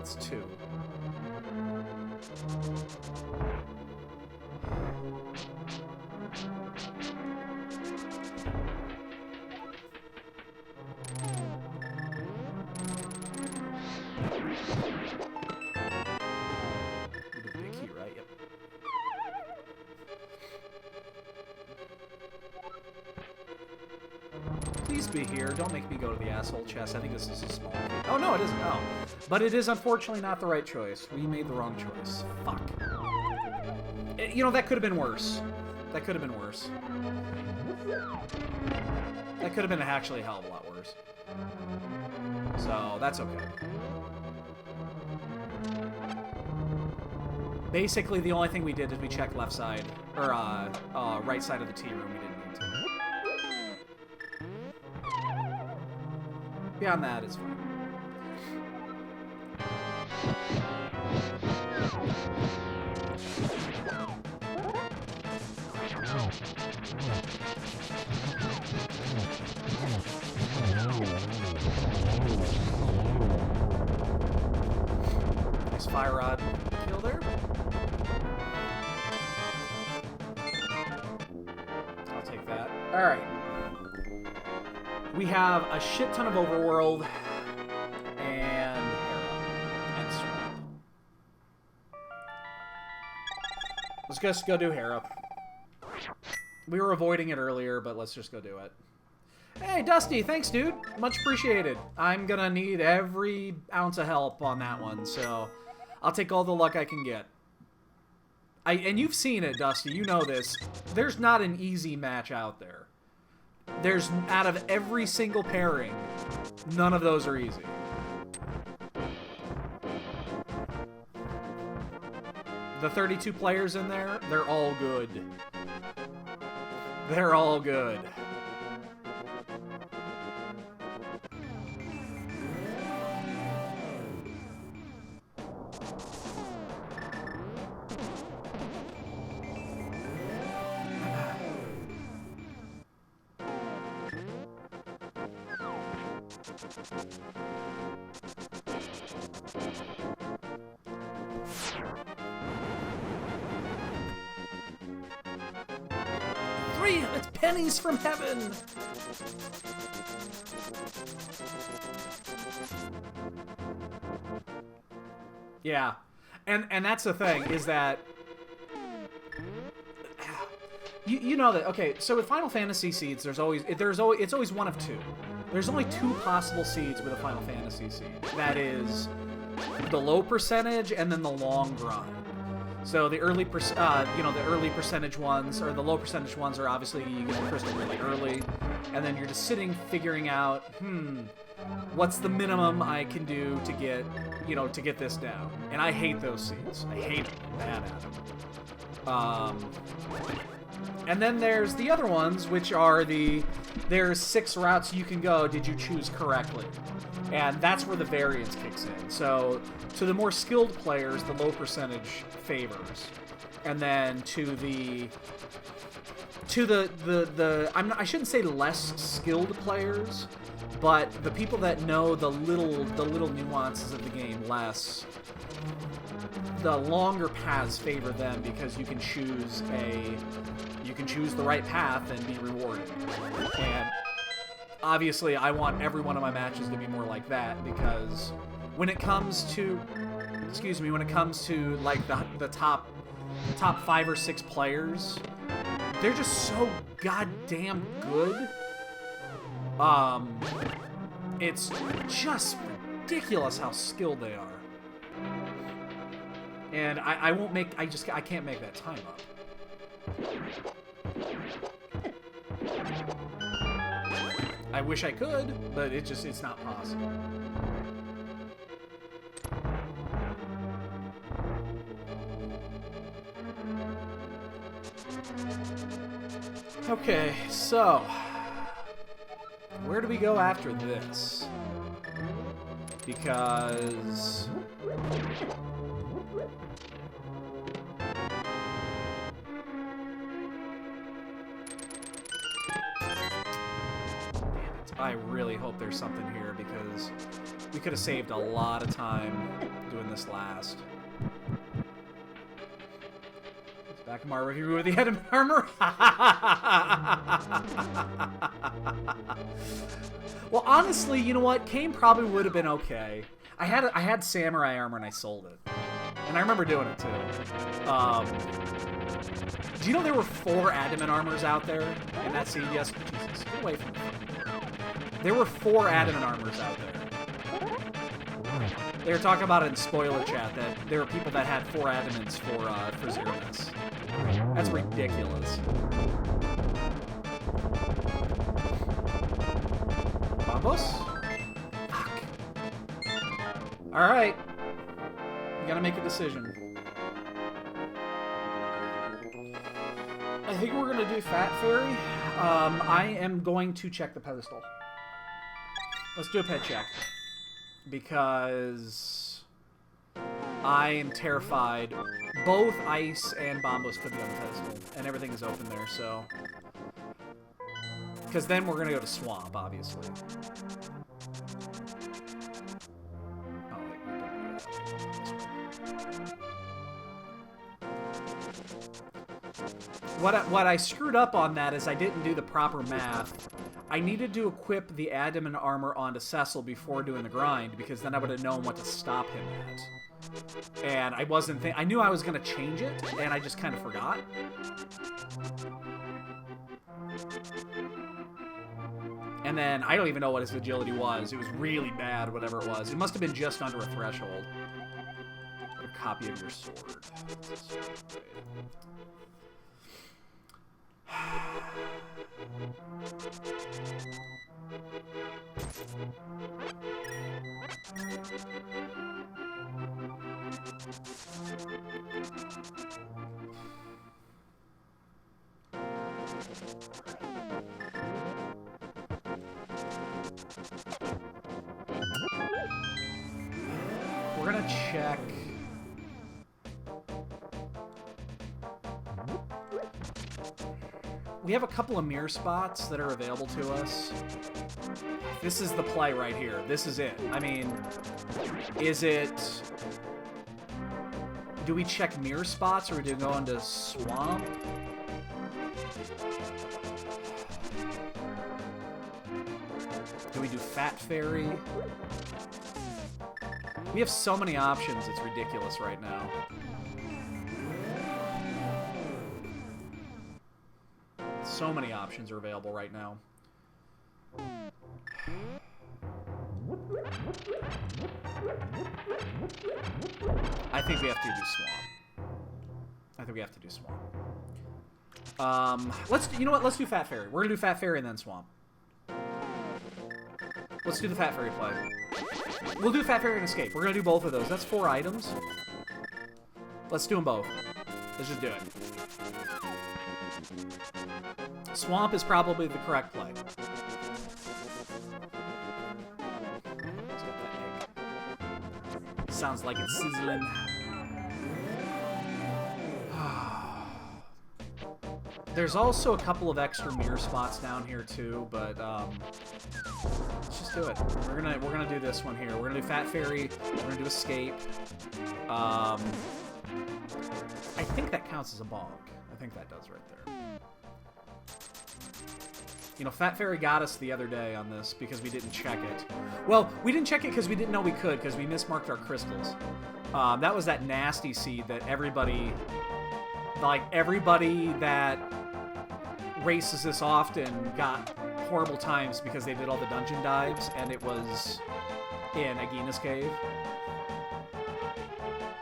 It's 2. Please be here. Don't make me go to the asshole chest. I think this is a small key. Oh, no, it isn't. Oh. But it is unfortunately not the right choice. We made the wrong choice. Fuck. You know, that could have been worse. That could have been worse. That could have been actually a hell of a lot worse. So, that's okay. Basically, the only thing we did is we checked left side, or right side of the tea room. We didn't need to. Beyond that, it's fine. Nice fire rod kill there. I'll take that. All right. We have a shit ton of overworld and Swamp. Let's just go do Harrop. We were avoiding it earlier, but let's just go do it. Hey, Dusty, thanks, dude. Much appreciated. I'm gonna need every ounce of help on that one, so I'll take all the luck I can get. And you've seen it, Dusty. You know this. There's not an easy match out there. There's, out of every single pairing, none of those are easy. The 32 players in there, they're all good. They're all good. It's pennies from heaven! Yeah. And that's the thing, is that... You know that, okay, so with Final Fantasy seeds, it's always one of 2. There's only 2 possible seeds with a Final Fantasy seed. That is the low percentage and then the long grind. So the early, the early percentage ones, or the low percentage ones, are obviously you get the crystal really early, and then you're just sitting figuring out, what's the minimum I can do to get, you know, to get this down? And I hate those scenes. I hate them. I'm bad at them. And then there's the other ones, which are there's 6 routes you can go. Did you choose correctly? And that's where the variance kicks in. So to the more skilled players, the low percentage favors. And then I shouldn't say less skilled players, but the people that know the little nuances of the game less, the longer paths favor them because you can choose the right path and be rewarded. And obviously I want every one of my matches to be more like that, because when it comes to like the top 5 or 6 players, they're just so goddamn good. It's just ridiculous how skilled they are. And I can't make that time up. I wish I could, but it's not possible. Okay, so where do we go after this? Because I really hope there's something here, because we could have saved a lot of time doing this last. It's back in my review with the adamant armor. Well, honestly, you know what? Kane probably would have been okay. I had samurai armor and I sold it, and I remember doing it too. Do you know there were 4 adamant armors out there in that scene? Yes, Jesus, get away from me. There were 4 adamant armors out there. They were talking about it in spoiler chat that there were people that had 4 adamants for Zero's. That's ridiculous. Bombos? Fuck. Alright. You gotta make a decision. I think we're gonna do Fat Fairy. I am going to check the pedestal. Let's do a pet check. Because I am terrified. Both Ice and Bombos could be on the pedestal, and everything is open there, so... Because then we're going to go to Swamp, obviously. Oh, wait, we don't do that. What I screwed up on that is I didn't do the proper math. I needed to equip the adamant armor onto Cecil before doing the grind, because then I would have known what to stop him at. And I wasn't I knew I was going to change it, and I just kind of forgot. And then I don't even know what his agility was. It was really bad, whatever it was. It must have been just under a threshold. Get a copy of your sword. We're gonna check. We have a couple of mirror spots that are available to us. This is the play right here. This is it. I mean, is it... Do we check mirror spots, or do we go into Swamp? Do we do Fat Fairy? We have so many options, it's ridiculous right now. So many options are available right now. I think we have to do Swamp. You know what? Let's do Fat Fairy. We're gonna do Fat Fairy and then Swamp. Let's do the Fat Fairy play. We'll do Fat Fairy and Escape. We're gonna do both of those. That's 4 items. Let's do them both. Let's just do it. Swamp is probably the correct play. It's got that egg. Sounds like it's sizzling. There's also a couple of extra mirror spots down here too, but let's just do it. We're gonna do this one here. We're gonna do Fat Fairy. We're gonna do Escape. I think that counts as a bonk. I think that does right there. You know, Fat Fairy got us the other day on this because we didn't check it. Well, we didn't check it because we didn't know we could, because we mismarked our crystals. That was that nasty seed that everybody that races this often got horrible times because they did all the dungeon dives, and it was in Agina's cave.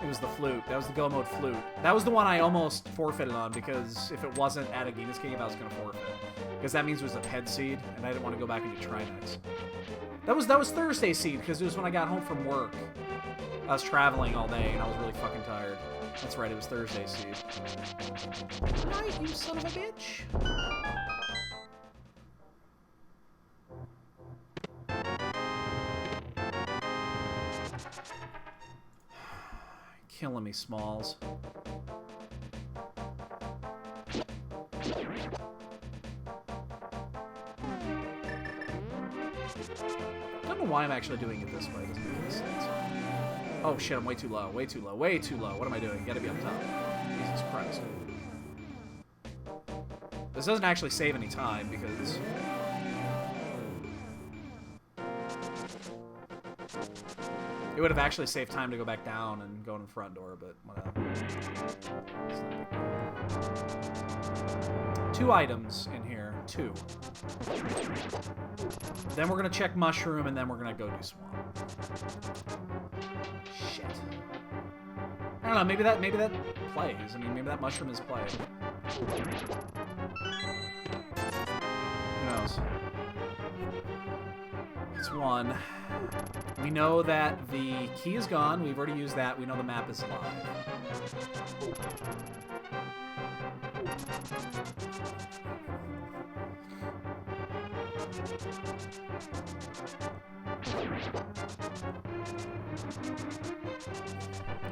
It was the flute. That was the go mode flute. That was the one I almost forfeited on, because if it wasn't at Agina's cave, I was going to forfeit. Because that means it was a head seed, and I didn't want to go back and do Trinex. That was Thursday seed, because it was when I got home from work. I was traveling all day, and I was really fucking tired. That's right, it was Thursday seed. Right, you son of a bitch! Killing me, Smalls. I don't know why I'm actually doing it this way. It doesn't make any sense. Oh shit, I'm way too low. Way too low. Way too low. What am I doing? Gotta be up top. Jesus Christ. This doesn't actually save any time because... it would have actually saved time to go back down and go in the front door, but whatever. 2 items in here. 2. Then we're gonna check Mushroom, and then we're gonna go do Swamp. Shit. I don't know, maybe that plays. I mean, maybe that Mushroom is played. Who knows? It's 1. We know that the key is gone. We've already used that. We know the map is live.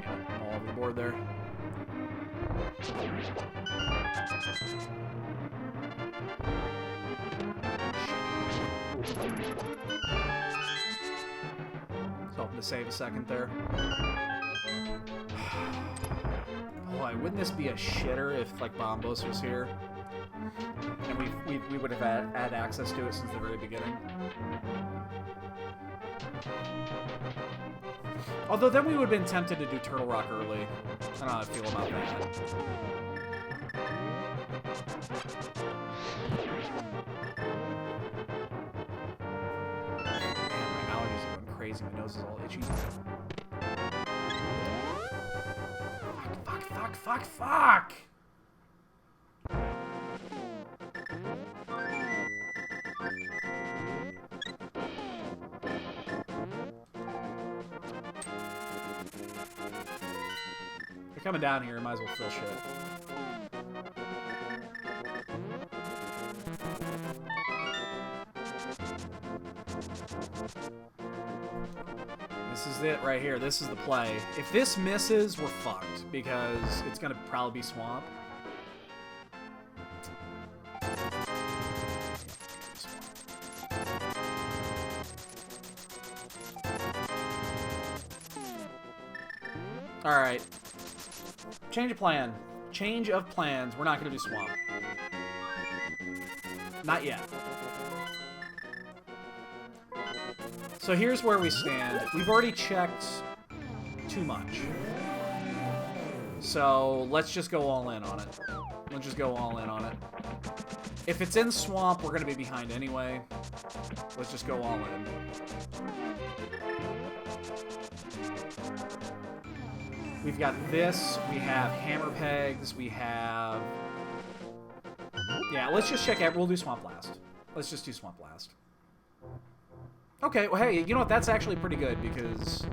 Yeah, all over the board there. Hoping to save a second there. Boy, wouldn't this be a shitter if, like, Bombos was here? And we would have had access to it since the very beginning. Although then we would have been tempted to do Turtle Rock early. I don't know how I feel about that. Crazy, my nose is all itchy. Fuck! They're coming down here, might as well fill shit. This is it right here. This is the play. If this misses, we're fucked, because it's going to probably be Swamp. Alright. Change of plan. Change of plans. We're not going to do Swamp. Not yet. So here's where we stand. We've already checked too much. So let's just go all in on it. Let's just go all in on it. If it's in Swamp, we're going to be behind anyway. Let's just go all in. We've got this. We have hammer pegs. We have... yeah, let's just check out. We'll do Swamp last. Let's just do Swamp last. Okay, well, hey, you know what? That's actually pretty good, because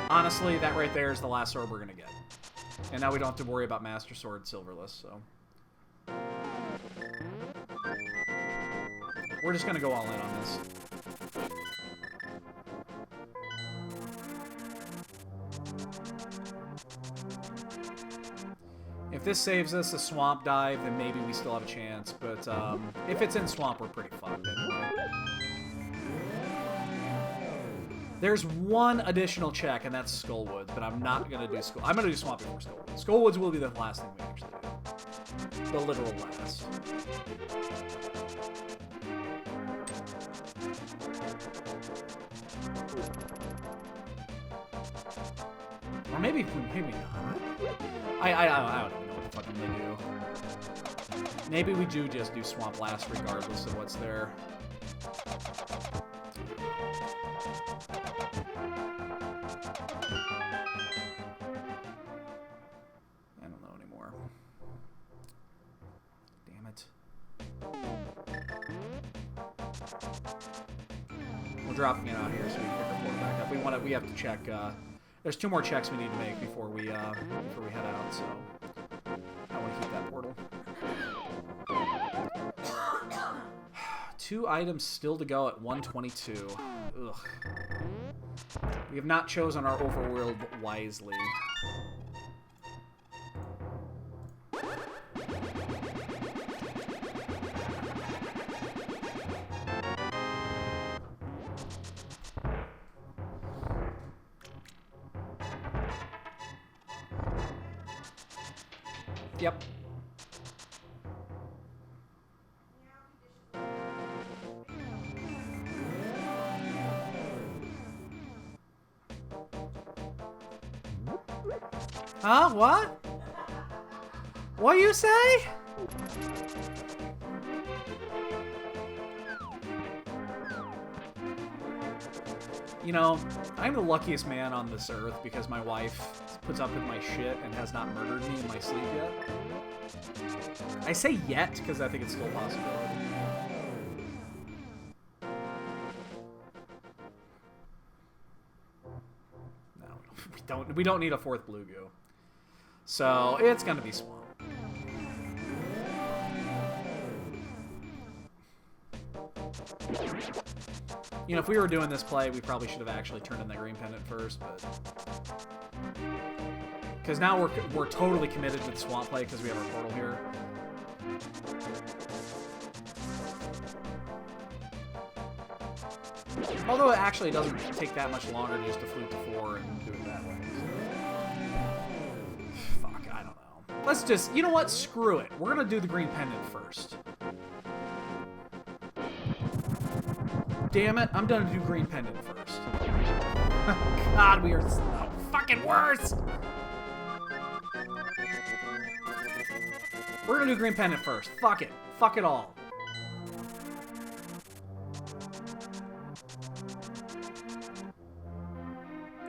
honestly, that right there is the last sword we're going to get. And now we don't have to worry about Master Sword Silverless, so... We're just going to go all in on this. If this saves us a swamp dive, then maybe we still have a chance, but if it's in swamp, we're pretty fucked anyway. There's one additional check, and that's Skullwoods, but I'm not going to do I'm going to do swamp before Skullwoods. Skullwoods will be the last thing we actually do. The literal last. Or maybe not. I don't even know what the fuck they do. Maybe we do just do swamp last regardless of what's there. I don't know anymore. Damn it. We're dropping it out here so we can pick our board back up. We have to check. There's 2 more checks we need to make before we head out. So I want to keep that portal. 2 items still to go at 122. Ugh. We have not chosen our overworld wisely. Yep. Huh? What? What you say? You know, I'm the luckiest man on this earth because my wife puts up with my shit and has not murdered me in my sleep yet. I say yet because I think it's still a possibility. No, we don't need a 4th blue goo. So it's gonna be swamp. You know, if we were doing this play, we probably should have actually turned in the green pendant first, but... Because now we're totally committed to the swamp play because we have our portal here. Although it actually doesn't take that much longer just to flute to 4 and do it that way. So. Fuck, I don't know. Let's just... You know what? Screw it. We're going to do the green pendant first. Damn it, I'm gonna do green pendant first. God, we are so fucking worst! We're gonna do green pendant first. Fuck it. Fuck it all.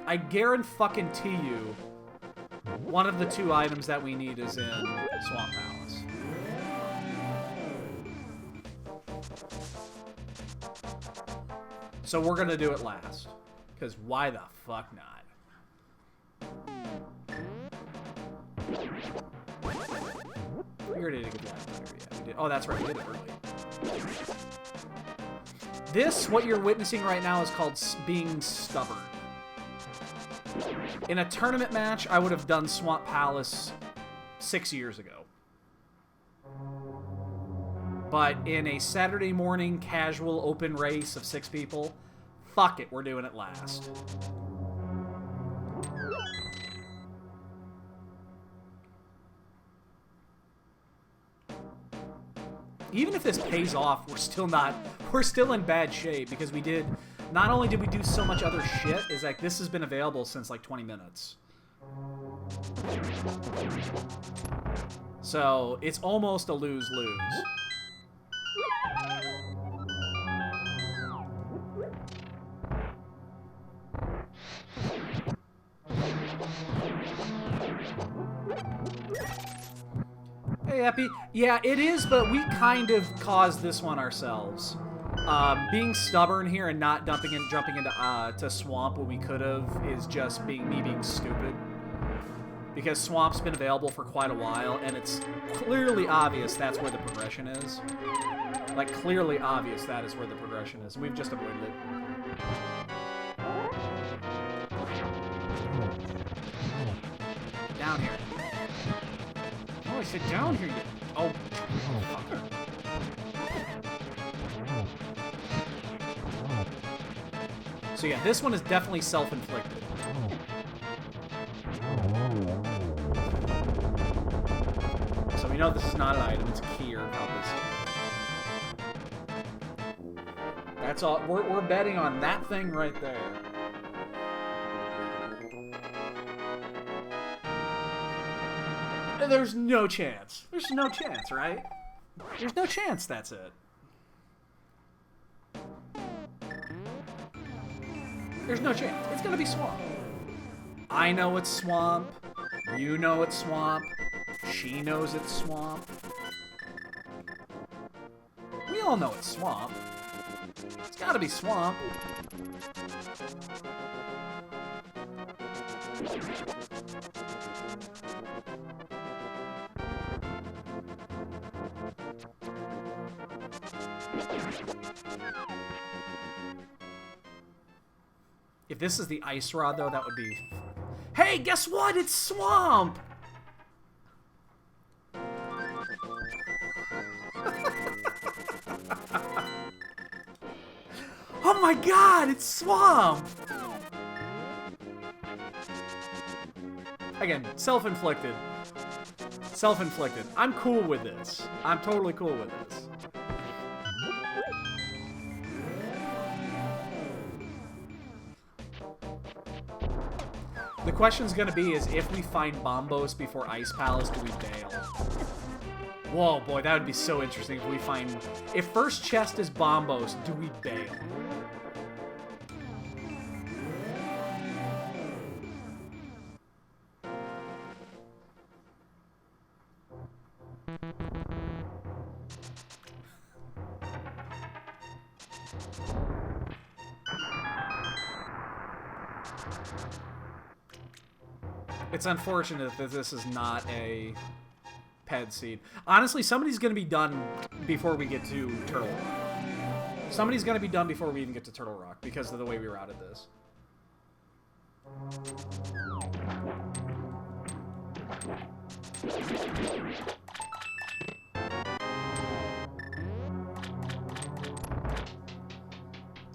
I guarantee you one of the 2 items that we need is in Swamp Palace. So we're gonna do it last. Because why the fuck not? We already did a good lap here, yeah. We did. Oh, that's right, we did it early. This, what you're witnessing right now, is called being stubborn. In a tournament match, I would have done Swamp Palace 6 years ago. But in a Saturday morning casual open race of 6 people, fuck it, we're doing it last. Even if this pays off, we're still in bad shape because not only did we do so much other shit, is like this has been available since like 20 minutes. So it's almost a lose-lose. Hey, Epi. Yeah, it is, but we kind of caused this one ourselves. Being stubborn here and not jumping into to Swamp when we could have is just me being stupid. Because Swamp's been available for quite a while, and it's clearly obvious that's where the progression is. Like, clearly obvious that is where the progression is. We've just avoided it. Down here. Oh, I said down here. Oh, fucker. So yeah, this one is definitely self-inflicted. So we know this is not an item, it's a key or compass. That's all. We're betting on that thing right there. There's no chance. There's no chance, right? There's no chance that's it. There's no chance. It's gonna be Swamp. I know it's Swamp. You know it's Swamp. She knows it's Swamp. We all know it's Swamp. It's gotta be Swamp. If this is the ice rod, though, that would be... Hey, guess what? It's Swamp! Oh my god, it's Swamp! Again, self-inflicted. Self-inflicted. I'm cool with this. I'm totally cool with this. The question's gonna be is if we find Bombos before Ice Palace, do we bail? Whoa, boy, that would be so interesting if we find... If first chest is Bombos, do we bail? It's unfortunate that this is not a Ped Seed. Honestly, somebody's going to be done before we get to Turtle Rock. Somebody's going to be done before we even get to Turtle Rock because of the way we routed this.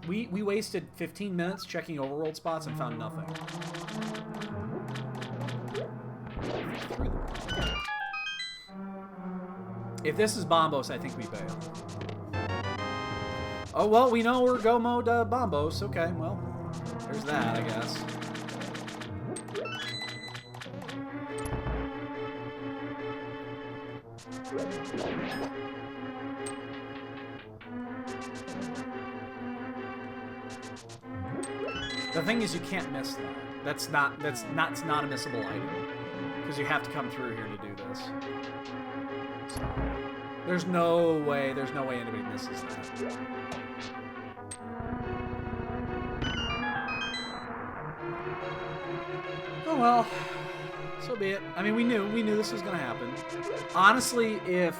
We wasted 15 minutes checking overworld spots and found nothing. If this is Bombos, I think we bail. Oh, well, we know we're go mode Bombos. Okay, well, there's that, I guess. The thing is, you can't miss that. That's not a missable item. Because you have to come through here to do this. So, there's no way anybody misses that. Oh well, so be it. I mean, we knew this was gonna happen. Honestly, if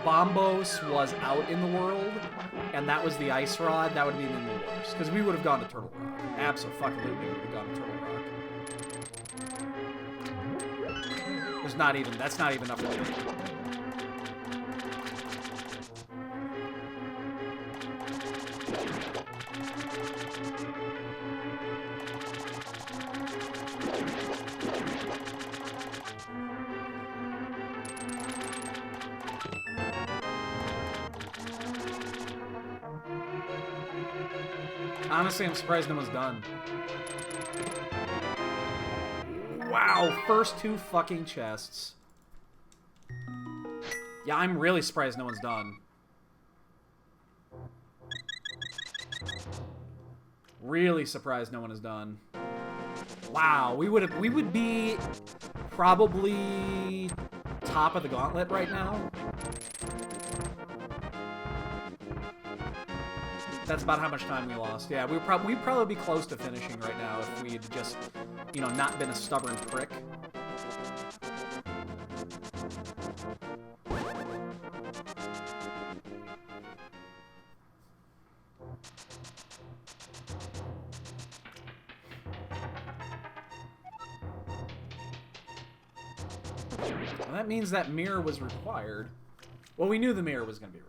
Bombos was out in the world and that was the ice rod, that would have been even worse. Because we would have gone to Turtle Rock. Absolutely, we would have gone to Turtle Rock. That's not even enough for me. Honestly, I'm surprised no one's done. Wow, first two fucking chests. Yeah, I'm really surprised no one's done. Really surprised no one is done. Wow, we would be probably top of the gauntlet right now. That's about how much time we lost. Yeah, we'd probably be close to finishing right now if we'd just, you know, not been a stubborn prick. Well, that means that mirror was required. Well, we knew the mirror was going to be required.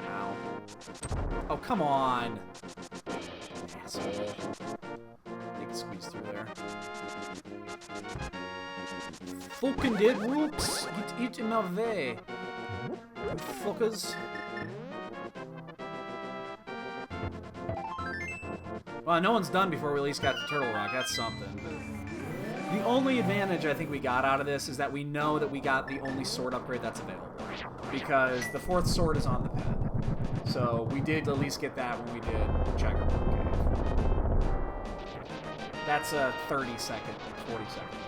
Ow. Oh, come on. Asshole. They can squeeze through there. Fucking dead rooks! Get in my way. You fuckers. Well, no one's done before we at least got to Turtle Rock. That's something. But the only advantage I think we got out of this is that we know that we got the only sword upgrade that's available. Because the 4th sword is on the pad. So we did at least get that when we did Checkerboard Cave. That's a 30-second, 40-second.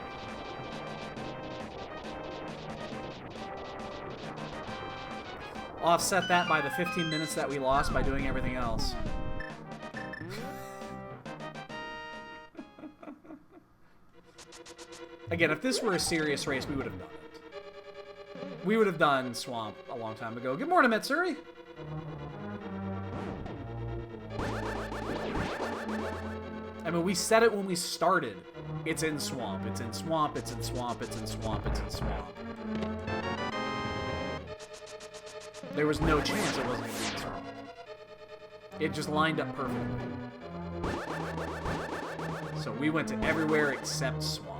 Offset that by the 15 minutes that we lost by doing everything else. Again, if this were a serious race, we would have done it. We would have done Swamp a long time ago. Good morning, Mitsuri! I mean, we said it when we started. It's in Swamp. It's in Swamp. It's in Swamp. It's in Swamp. It's in Swamp. There was no chance it wasn't going to be in Swamp. It just lined up perfectly. So we went to everywhere except Swamp.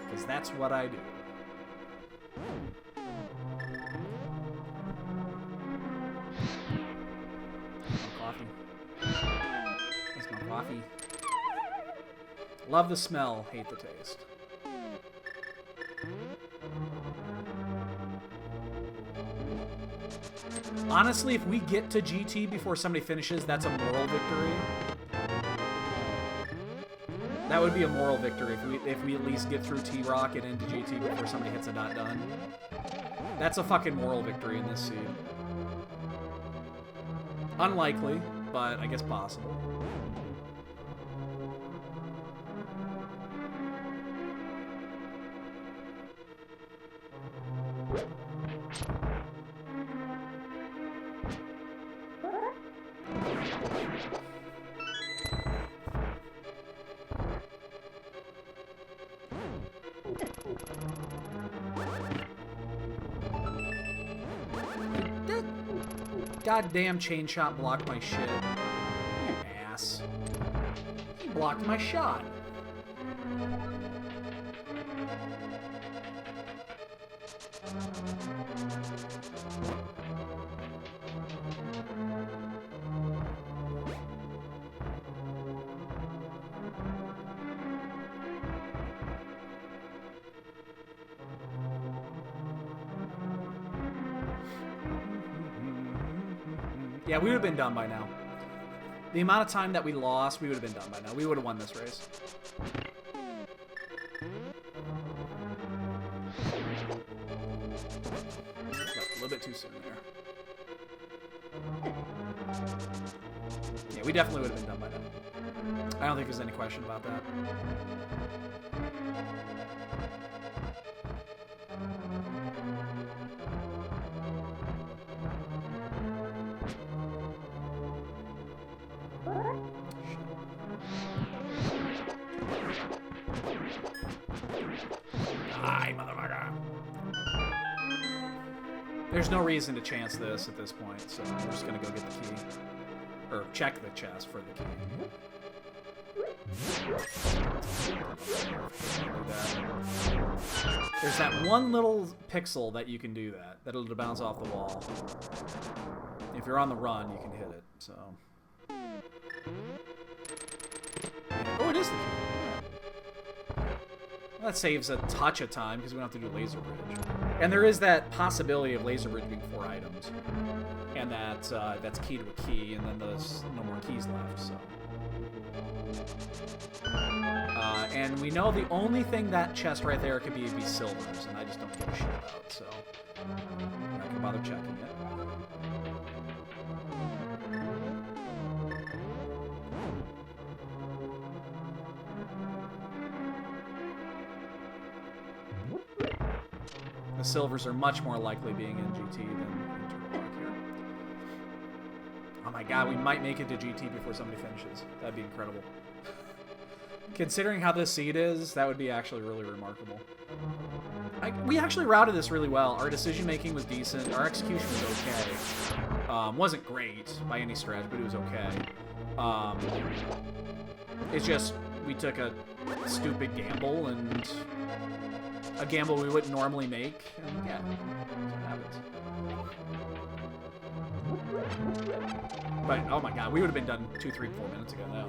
Because that's what I do. Coffee. I smell coffee. Love the smell, hate the taste. Honestly, if we get to GT before somebody finishes, that's a moral victory. That would be a moral victory if we at least get through T-Rock and into GT before somebody hits a not done. That's a fucking moral victory in this seed. Unlikely, but I guess possible. Goddamn chain shot blocked my shit. You ass. He blocked my shot. Yeah, we would have been done by now. The amount of time that we lost, we would have been done by now. We would have won this race. A little bit too soon there. Yeah, we definitely would have been done by now. I don't think there's any question about that. There's no reason to chance this at this point, so we're just gonna go get the key. Or check the chest for the key. There's that one little pixel that you can do that. That'll bounce off the wall. If you're on the run, you can hit it, so. Oh, it is the key. Well, that saves a touch of time because we don't have to do laser bridge. And there is that possibility of laser bridge being 4 items. And that's key to a key, and then there's no more keys left, so. And we know the only thing that chest right there could be silvers, and I just don't give a shit. so I'm not gonna bother checking it. The silvers are much more likely being in GT than in Turbo Rock here. Oh my god, we might make it to GT before somebody finishes. That'd be incredible. Considering how this seed is, that would be actually really remarkable. We actually routed this really well. Our decision-making was decent. Our execution was okay. Wasn't great by any stretch, but it was okay. It's just, we took a stupid gamble, and a gamble we wouldn't normally make, and yeah, that's what happens. But, oh my god, we would have been done 2, 3, 4 minutes ago now.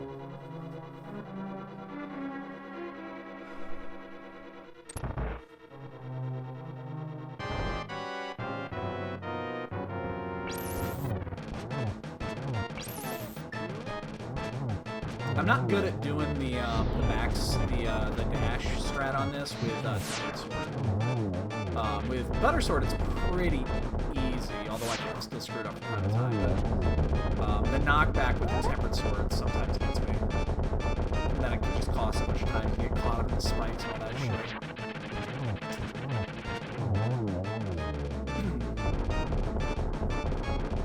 I'm not good at doing the dash strat on this with Tempered Sword. With Butter Sword, it's pretty easy, although I can still screw it up from time to time. But the knockback with the Tempered Sword sometimes gets me. And then it can just cost so much time to get caught up in the spikes and all that shit.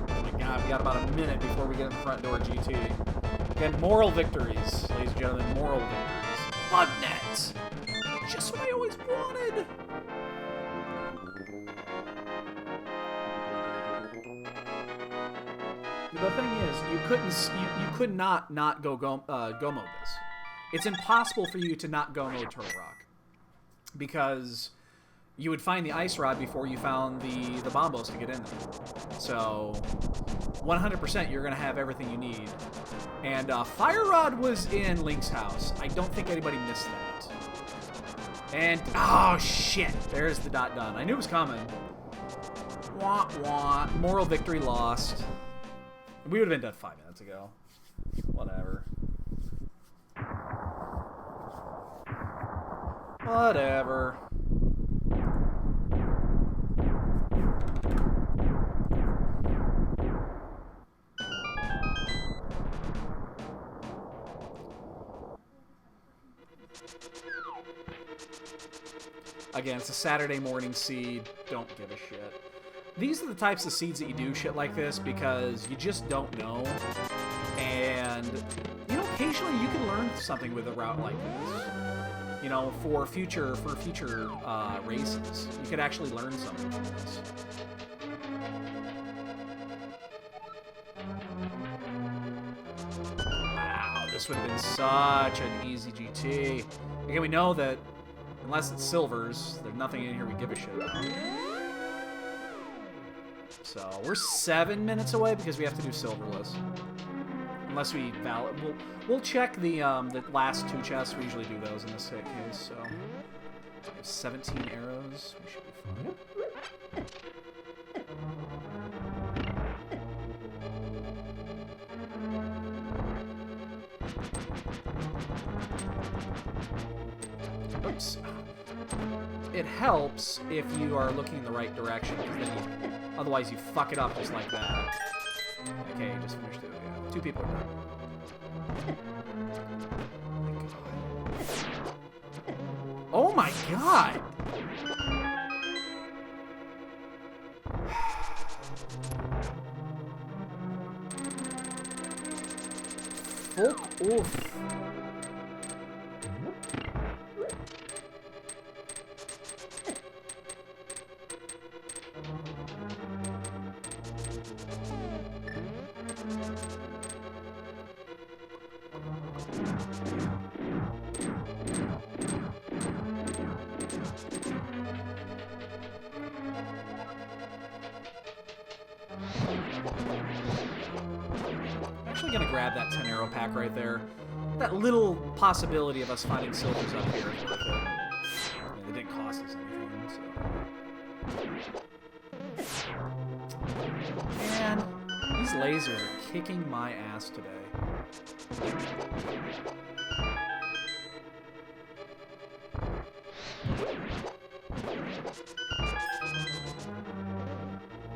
Oh my god, we got about a minute before we get in the front door GT. Again, moral victories, ladies and gentlemen, moral victories. Bugnet! Just what I always wanted! The thing is, you could not go mode this. It's impossible for you to not go mode Turtle Rock. Because you would find the ice rod before you found the bombos to get in there. So 100% you're going to have everything you need. And Fire Rod was in Link's house. I don't think anybody missed that. And, oh shit, there's the dot done. I knew it was coming. Wah, wah. Moral victory lost. We would have been done 5 minutes ago. Whatever. Whatever. Again, it's a Saturday morning seed. Don't give a shit. These are the types of seeds that you do shit like this because you just don't know. And, you know, occasionally you can learn something with a route like this. You know, for future races. You could actually learn something from this. Wow, this would have been such an easy GT. Again, we know that unless it's silvers, there's nothing in here we give a shit about. So, we're 7 minutes away because we have to do silverless. Unless we we'll check the last 2 chests. We usually do those in this case, so. We have 17 arrows. We should be fine. Oops. It helps if you are looking in the right direction, because then otherwise you fuck it up just like that. Okay, you just finished it. Yeah. 2 people are done. Oh my god! Fuck off. Actually gonna grab that 10 arrow pack right there. That little possibility of us finding silvers up here is worth it. I mean, it didn't cost us anything, so. Man, these lasers are kicking my ass today.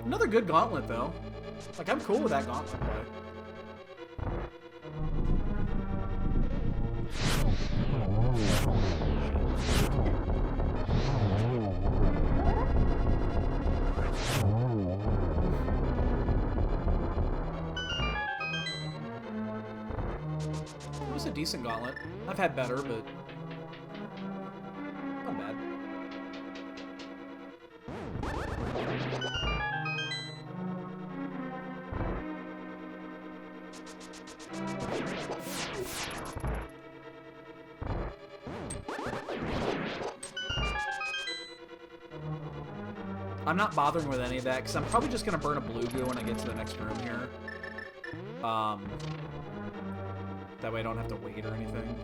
Another good gauntlet, though. Like, I'm cool with that gauntlet play. It was a decent gauntlet. I've had better, but not bad. I'm not bothering with any of that, because I'm probably just going to burn a blue goo when I get to the next room here. That way I don't have to wait or anything.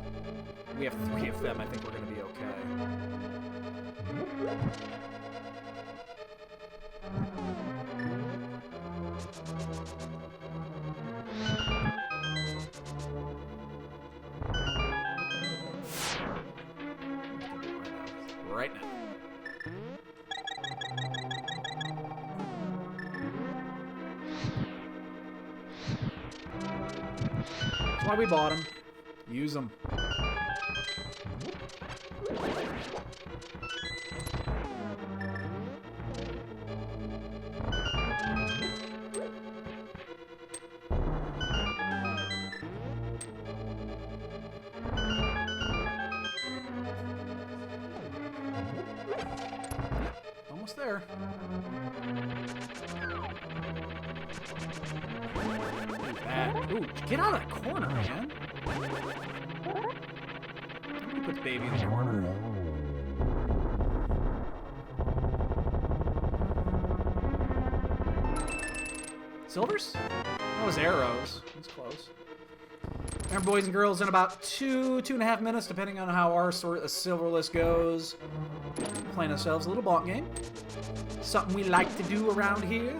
We have 3 of them. I think we're going to be okay. Right now. That's why we bought them. Use them. Almost there. Bad. Ooh, get out of the corner, man. Somebody put the baby in the corner. Silvers? That was arrows. That's close. Alright, boys and girls, in about 2.5 minutes, depending on how our silverless goes, playing ourselves a little bonk game. Something we like to do around here.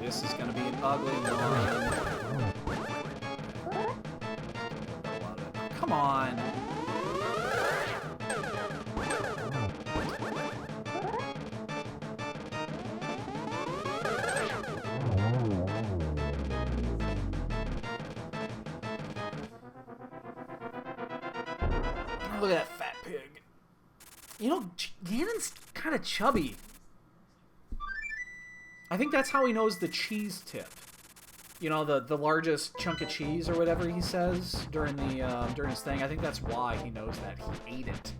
This is gonna be an ugly one. Come on. Look at that fat pig. You know, Ganon's kind of chubby. I think that's how he knows the cheese tip. You know, the largest chunk of cheese or whatever he says during the during his thing. I think that's why he knows that. He ate it.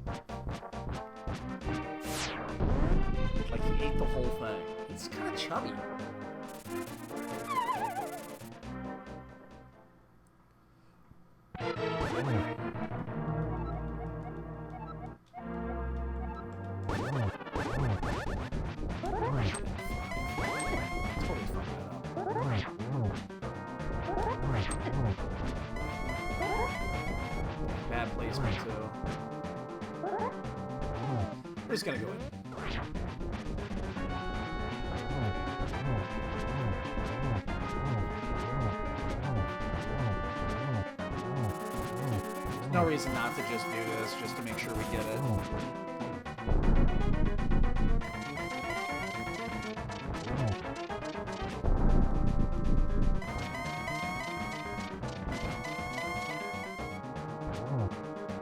Like he ate the whole thing. He's kind of chubby. Bad placement, too. We're just gonna go in. No reason not to just do this, just to make sure we get it.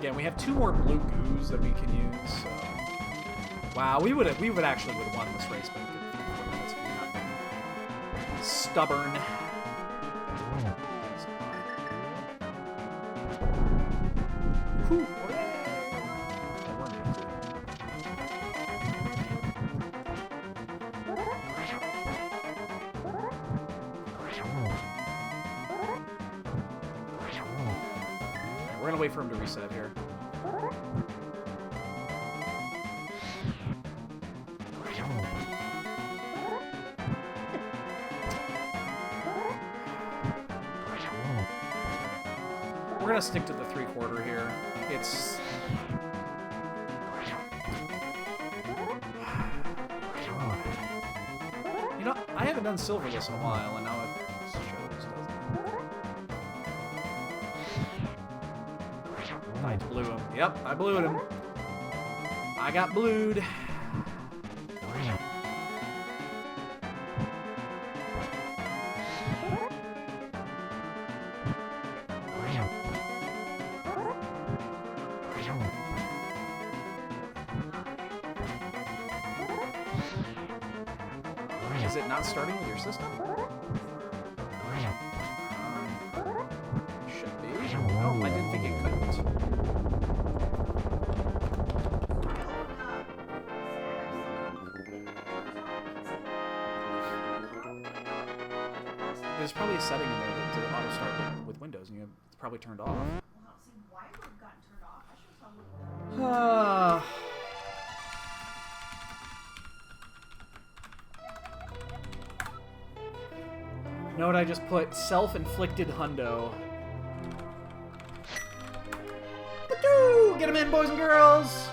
Yeah, we have 2 more blue goos that we can use. So. Wow, we would actually would have won this race, but that's nothing. Stubborn. Whew. We're gonna wait for him to reset here. We're gonna stick to the 3/4 here. It's haven't done Silverless in a while, and now it shows, doesn't it? I blew him. Yep, I blew him. I got blued. Is it not starting with your system? Should be. Oh, I didn't think it couldn't. There's probably a setting in there to auto start with Windows, and it's probably turned off. You know what I just put? Self-inflicted hundo. Get him in, boys and girls!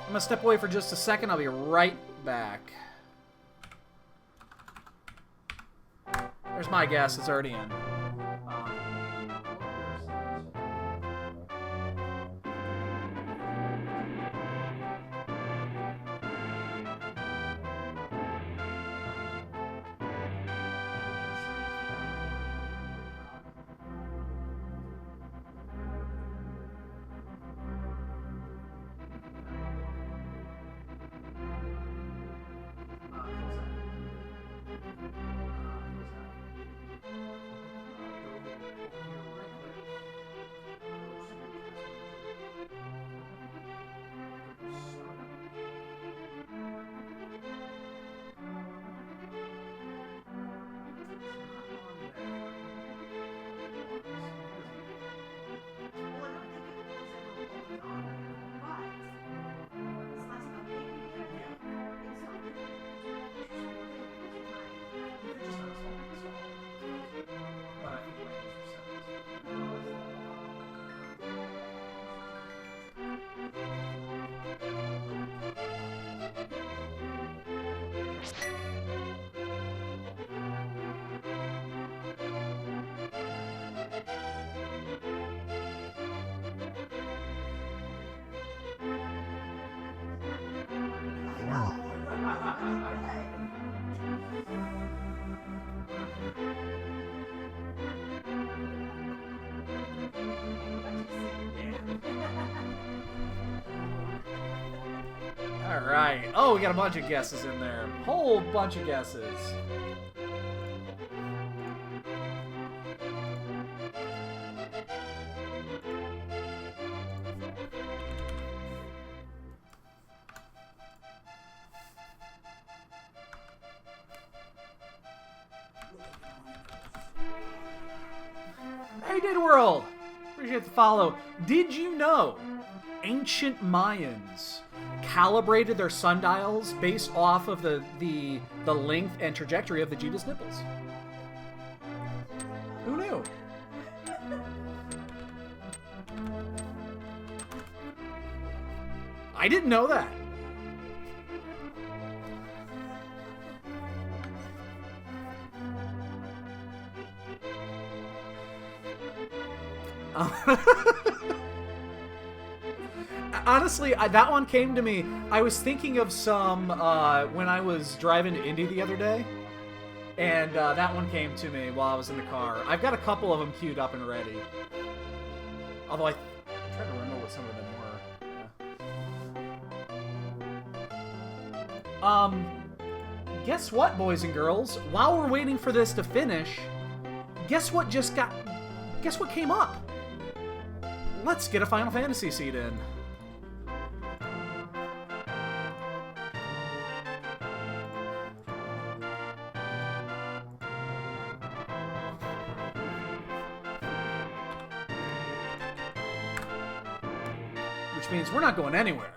I'm gonna step away for just a second. I'll be right back. There's my guess. It's already in. Alright. Oh, we got a bunch of guesses in there. Whole bunch of guesses. Hey, Did World! Appreciate the follow. Did you know ancient Mayans calibrated their sundials based off of the length and trajectory of the Vegeta's nipples? Who knew? I didn't know that. Honestly, that one came to me. I was thinking of some when I was driving to Indy the other day, and that one came to me while I was in the car. I've got a couple of them queued up and ready. Although I'm trying to remember what some of them were. Guess what, boys and girls? While we're waiting for this to finish, guess what came up? Let's get a Final Fantasy seed in. Which means we're not going anywhere.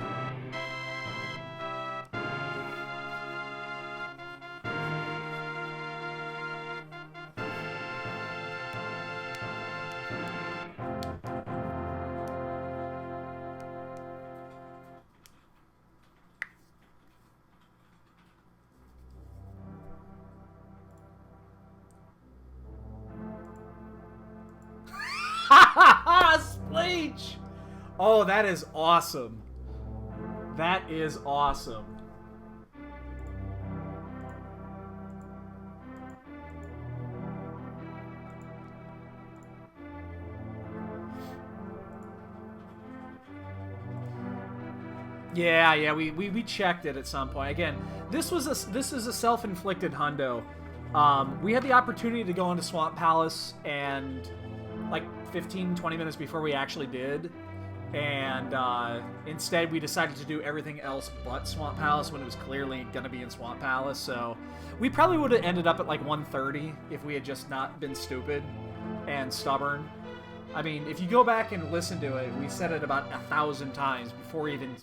Oh, that is awesome. That is awesome. Yeah, we checked it at some point. Again, this is a self-inflicted hundo. We had the opportunity to go into Swamp Palace and like 15-20 minutes before we actually did, and instead we decided to do everything else but Swamp Palace when it was clearly going to be in Swamp Palace. So we probably would have ended up at like 1:30 if we had just not been stupid and stubborn. I mean, if you go back and listen to it, we said it about 1,000 times before even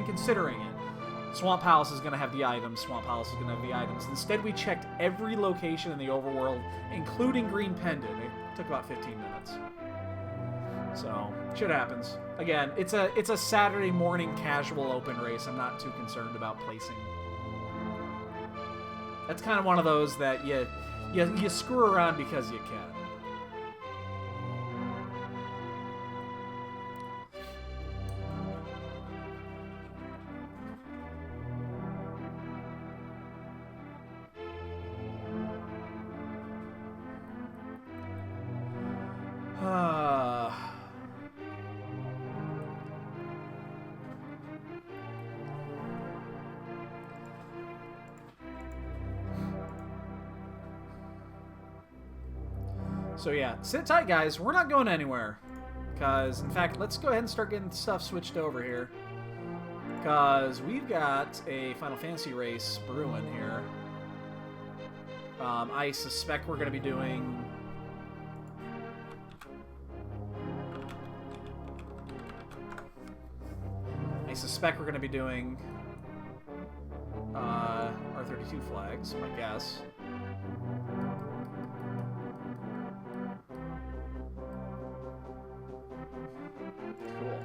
considering it. Swamp Palace is going to have the items. Swamp Palace is going to have the items. Instead, we checked every location in the overworld, including Green Pendant. It took about 15 minutes. So, shit happens. Again, it's a Saturday morning casual open race. I'm not too concerned about placing. That's kind of one of those that you screw around because you can. So yeah, sit tight, guys. We're not going anywhere. Because, in fact, let's go ahead and start getting stuff switched over here. Because we've got a Final Fantasy race brewing here. I suspect we're going to be doing... R32 flags, my guess. Cool.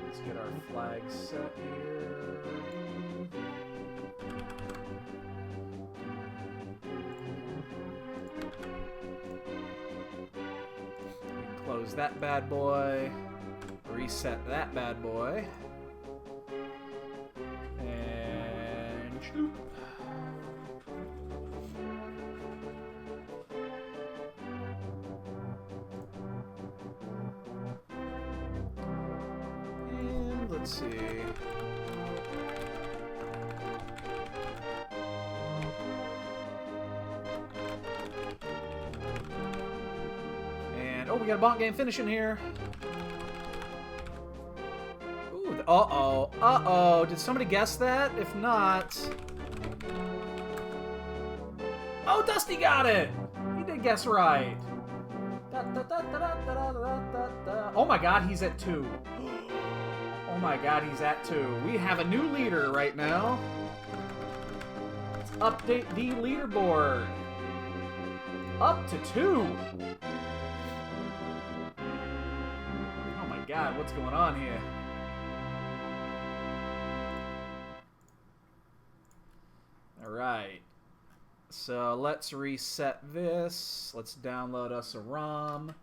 Let's get our flags set here. Close that bad boy. Reset that bad boy. And shoot. And let's see. And oh, we got a bonk game finishing here. Ooh, uh-oh. Uh-oh. Did somebody guess that? If not... Oh, Dusty got it! He did guess right. Oh my god, he's at 2. Oh my god, he's at 2. We have a new leader right now. Let's update the leaderboard. Up to 2. Oh my god, what's going on here? Alright. So let's reset this. Let's download us a ROM.